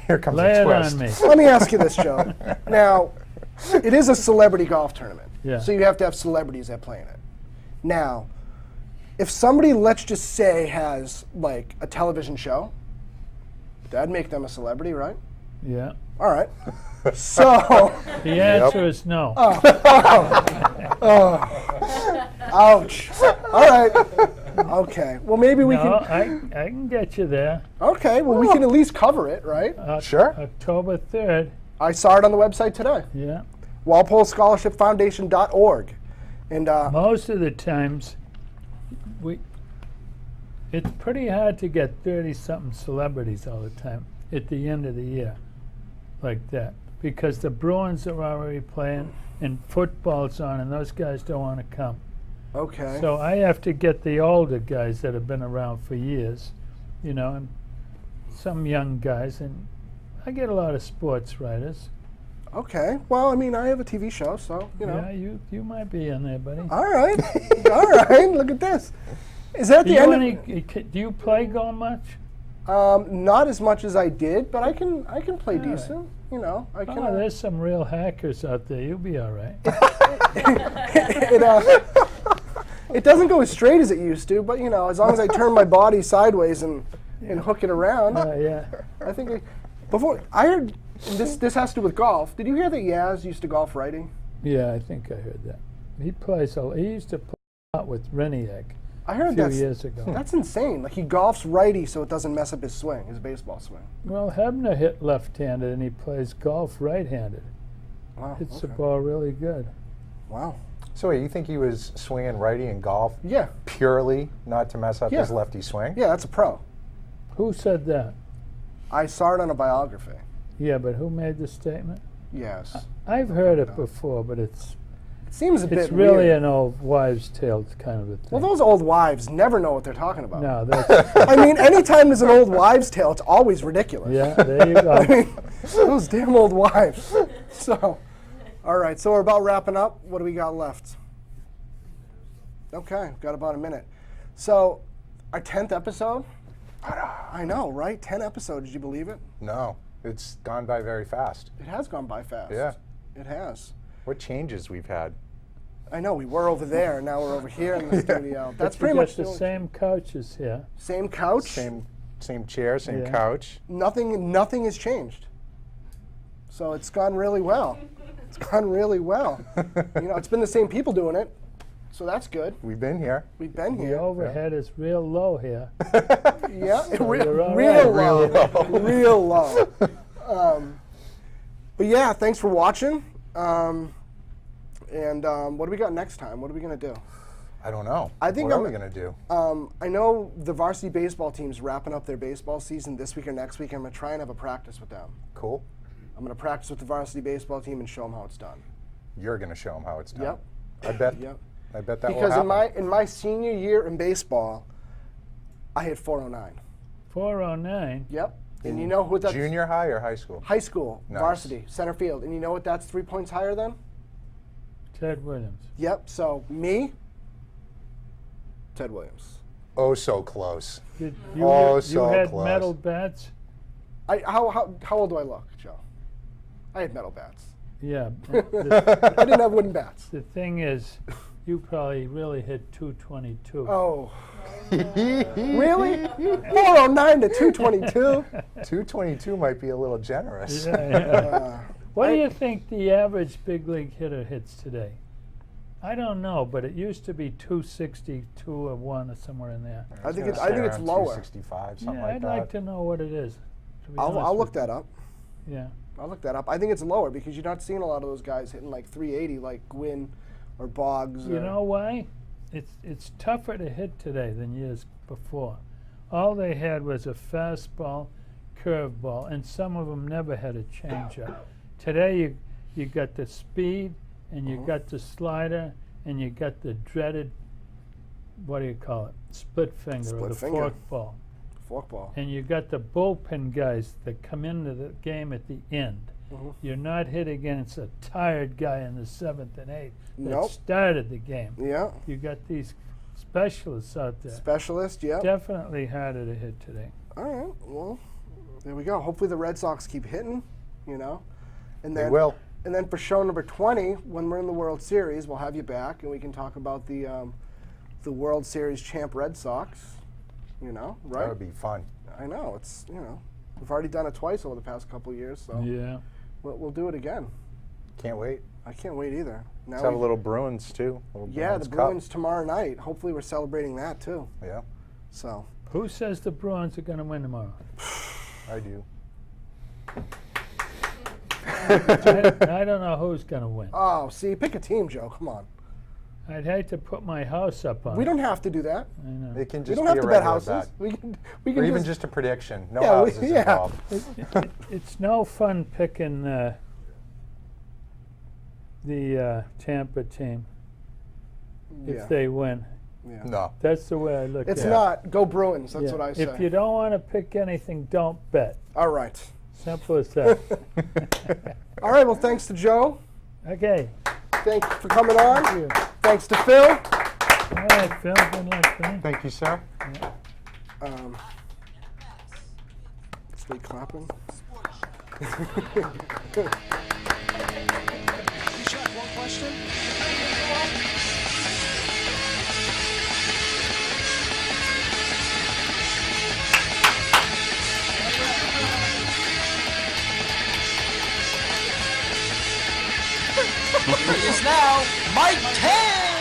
Speaker 3: Here comes
Speaker 4: Lay
Speaker 3: a
Speaker 4: it
Speaker 3: twist.
Speaker 4: on me.
Speaker 2: Let me ask you this, Joe. Now, it is a celebrity golf tournament.
Speaker 4: Yeah.
Speaker 2: So you have to have celebrities that play in it. Now, if somebody, let's just say, has like a television show, that'd make them a celebrity, right?
Speaker 4: Yeah.
Speaker 2: All right. So,
Speaker 4: The answer is no.
Speaker 2: ouch. All right. Okay. Well, maybe we
Speaker 4: No,
Speaker 2: can.
Speaker 4: I can get you there.
Speaker 2: Okay. Well, we can at least cover it, right?
Speaker 3: Sure.
Speaker 4: October 3rd.
Speaker 2: I saw it on the website today.
Speaker 4: Yeah.
Speaker 2: WalpoleScholarshipFoundation.org. And
Speaker 4: Most of the times, it's pretty hard to get 30-something celebrities all the time at the end of the year, like that, because the Bruins are already playing and football's on, and those guys don't want to come.
Speaker 2: okay.
Speaker 4: So I have to get the older guys that have been around for years, you know, and some young guys, and I get a lot of sports writers.
Speaker 2: Okay. Well, I mean, I have a TV show, so you know.
Speaker 4: Yeah, you might be in there, buddy.
Speaker 2: All right. All right. Look at this. Is that
Speaker 4: Do
Speaker 2: the
Speaker 4: you,
Speaker 2: end?
Speaker 4: do you play go much?
Speaker 2: Not as much as I did, but I can play
Speaker 4: All right.
Speaker 2: decent. You know, I can.
Speaker 4: Oh, there's some real hackers out there. You'll be all right.
Speaker 2: It doesn't go as straight as it used to, but you know, as long as I turn my body sideways and hook it around,
Speaker 4: Yeah.
Speaker 2: I think. Before I heard this has to do with golf. Did you hear that Yaz used to golf writing?
Speaker 4: Yeah, I think I heard that. He plays. He used to play a lot with Reniak,
Speaker 2: I heard
Speaker 4: few years ago.
Speaker 2: That's insane. Like he golfs righty so it doesn't mess up his swing, his baseball swing.
Speaker 4: Well, Hebner hit left-handed, and he plays golf right-handed.
Speaker 2: Wow.
Speaker 4: Hits the
Speaker 2: okay.
Speaker 4: ball really good.
Speaker 2: Wow.
Speaker 3: So wait, you think he was swinging righty in golf
Speaker 2: Yeah.
Speaker 3: purely not to mess up
Speaker 2: Yeah.
Speaker 3: his lefty swing?
Speaker 2: Yeah, that's a pro.
Speaker 4: Who said that?
Speaker 2: I saw it on a biography.
Speaker 4: Yeah, but who made the statement?
Speaker 2: Yes.
Speaker 4: I've heard it before, but it's
Speaker 2: It seems a bit
Speaker 4: really
Speaker 2: weird.
Speaker 4: an old wives' tale kind of a thing.
Speaker 2: Well, those old wives never know what they're talking about.
Speaker 4: No, that's
Speaker 2: I mean, anytime there's an old wives' tale, it's always ridiculous.
Speaker 4: yeah. There you
Speaker 2: I
Speaker 4: go.
Speaker 2: mean, those damn old wives. So, all right. So we're about wrapping up. What do we got left? Okay, got about a minute. So, our 10th episode. I know, right? 10 episodes. Did you believe it?
Speaker 3: No, it's gone by very fast.
Speaker 2: It has gone by fast.
Speaker 3: Yeah.
Speaker 2: It has.
Speaker 3: What changes we've had?
Speaker 2: I know. We were over there, and now we're over here in the studio. That's
Speaker 4: You
Speaker 2: pretty
Speaker 4: got
Speaker 2: much
Speaker 4: the
Speaker 2: only-
Speaker 4: same couches here.
Speaker 2: same couch.
Speaker 3: Same chair, same
Speaker 4: Yeah.
Speaker 3: couch.
Speaker 2: Nothing has changed. So it's gone really well. It's gone really well. It's been the same people doing it, so that's good.
Speaker 3: We've been here.
Speaker 2: We've been
Speaker 4: The
Speaker 2: here.
Speaker 4: overhead is real low here.
Speaker 2: Yeah,
Speaker 4: you're all
Speaker 2: real
Speaker 4: right.
Speaker 2: low, real low. But yeah, thanks for watching. And what do we got next time? What are we gonna do?
Speaker 3: I don't know.
Speaker 2: I think
Speaker 3: what are
Speaker 2: I'm-
Speaker 3: we gonna do?
Speaker 2: I know the varsity baseball team's wrapping up their baseball season this week or next week. I'm gonna try and have a practice with them.
Speaker 3: Cool.
Speaker 2: I'm gonna practice with the varsity baseball team and show them how it's done.
Speaker 3: You're gonna show them how it's done.
Speaker 2: Yep.
Speaker 3: I bet.
Speaker 2: Yep.
Speaker 3: I bet that
Speaker 2: Because
Speaker 3: will happen.
Speaker 2: in my senior year in baseball, I hit 409.
Speaker 4: 409.
Speaker 2: Yep. And you know who that's
Speaker 3: Junior high or high school?
Speaker 2: high school,
Speaker 3: Nice.
Speaker 2: varsity, center field. And you know what that's 3 points higher than?
Speaker 4: Ted Williams.
Speaker 2: Yep. So me, Ted Williams.
Speaker 3: Oh, so close.
Speaker 4: You
Speaker 3: so
Speaker 4: had
Speaker 3: close.
Speaker 4: metal bats?
Speaker 2: How old do I look, Joe? I had metal bats.
Speaker 4: Yeah.
Speaker 2: I didn't have wooden bats.
Speaker 4: The thing is, you probably really hit 222.
Speaker 2: Oh. Really? 409 to 222?
Speaker 3: 222 might be a little generous.
Speaker 4: Yeah, yeah. What do you think the average big league hitter hits today? I don't know, but it used to be 262 or 1 or somewhere in there.
Speaker 2: I think it's
Speaker 3: Around
Speaker 2: lower.
Speaker 3: 265, something
Speaker 4: Yeah,
Speaker 3: like
Speaker 4: I'd
Speaker 3: that.
Speaker 4: like to know what it is. To be
Speaker 2: I'll
Speaker 4: honest
Speaker 2: look
Speaker 4: with
Speaker 2: that up.
Speaker 4: you. Yeah.
Speaker 2: I'll look that up. I think it's lower because you're not seeing a lot of those guys hitting like 380 like Gwynn or Boggs.
Speaker 4: You
Speaker 2: or-
Speaker 4: know why? It's tougher to hit today than years before. All they had was a fastball, curveball, and some of them never had a changeup. Today you got the speed, and you got the slider, and you got the dreaded, what do you call it? Split finger or
Speaker 2: Split
Speaker 4: the
Speaker 2: finger.
Speaker 4: forkball.
Speaker 2: Forkball.
Speaker 4: And you got the bullpen guys that come into the game at the end. You're not hitting against a tired guy in the 7th and 8th that
Speaker 2: Nope.
Speaker 4: started the game.
Speaker 2: Yeah.
Speaker 4: You got these specialists out there.
Speaker 2: Specialist, yeah.
Speaker 4: Definitely harder to hit today.
Speaker 2: All right. Well, there we go. Hopefully the Red Sox keep hitting, And
Speaker 3: They
Speaker 2: then
Speaker 3: will.
Speaker 2: And then for show number 20, when we're in the World Series, we'll have you back and we can talk about the World Series champ Red Sox.
Speaker 3: That
Speaker 2: Right?
Speaker 3: would be fun.
Speaker 2: I know. It's, we've already done it twice over the past couple of years, so
Speaker 4: Yeah.
Speaker 2: we'll do it again.
Speaker 3: Can't wait.
Speaker 2: I can't wait either. Now
Speaker 3: Let's have a
Speaker 2: we-
Speaker 3: little Bruins too.
Speaker 2: Yeah, the
Speaker 3: Cup.
Speaker 2: Bruins tomorrow night. Hopefully we're celebrating that too.
Speaker 3: Yeah,
Speaker 2: So,
Speaker 4: Who says the Bruins are going to win tomorrow?
Speaker 3: I do.
Speaker 4: I don't know who's going to win.
Speaker 2: oh, see, pick a team, Joe. Come on.
Speaker 4: I'd hate to put my house up on
Speaker 2: We
Speaker 4: it.
Speaker 2: don't have to do that.
Speaker 4: I know.
Speaker 3: It can
Speaker 2: We
Speaker 3: just
Speaker 2: don't
Speaker 3: be
Speaker 2: have
Speaker 3: a
Speaker 2: to bet
Speaker 3: regular
Speaker 2: houses.
Speaker 3: bet.
Speaker 2: We can
Speaker 3: Or even just a prediction. No
Speaker 2: Yeah,
Speaker 3: houses involved.
Speaker 4: It's no fun picking the Tampa team if
Speaker 2: Yeah.
Speaker 4: they win.
Speaker 2: Yeah.
Speaker 3: No.
Speaker 4: That's the way I look
Speaker 2: It's
Speaker 4: at it.
Speaker 2: not. Go Bruins. That's
Speaker 4: Yeah.
Speaker 2: what I say.
Speaker 4: If you don't want to pick anything, don't bet.
Speaker 2: All right.
Speaker 4: Simple as that.
Speaker 2: All right. Well, thanks to Joe.
Speaker 4: Okay.
Speaker 2: Thanks for coming on.
Speaker 4: Thank you.
Speaker 2: Thanks to Phil.
Speaker 4: All right, Phil, good luck for me.
Speaker 3: Thank you, sir.
Speaker 2: Sweet clapping.
Speaker 1: He is now Mike Tan.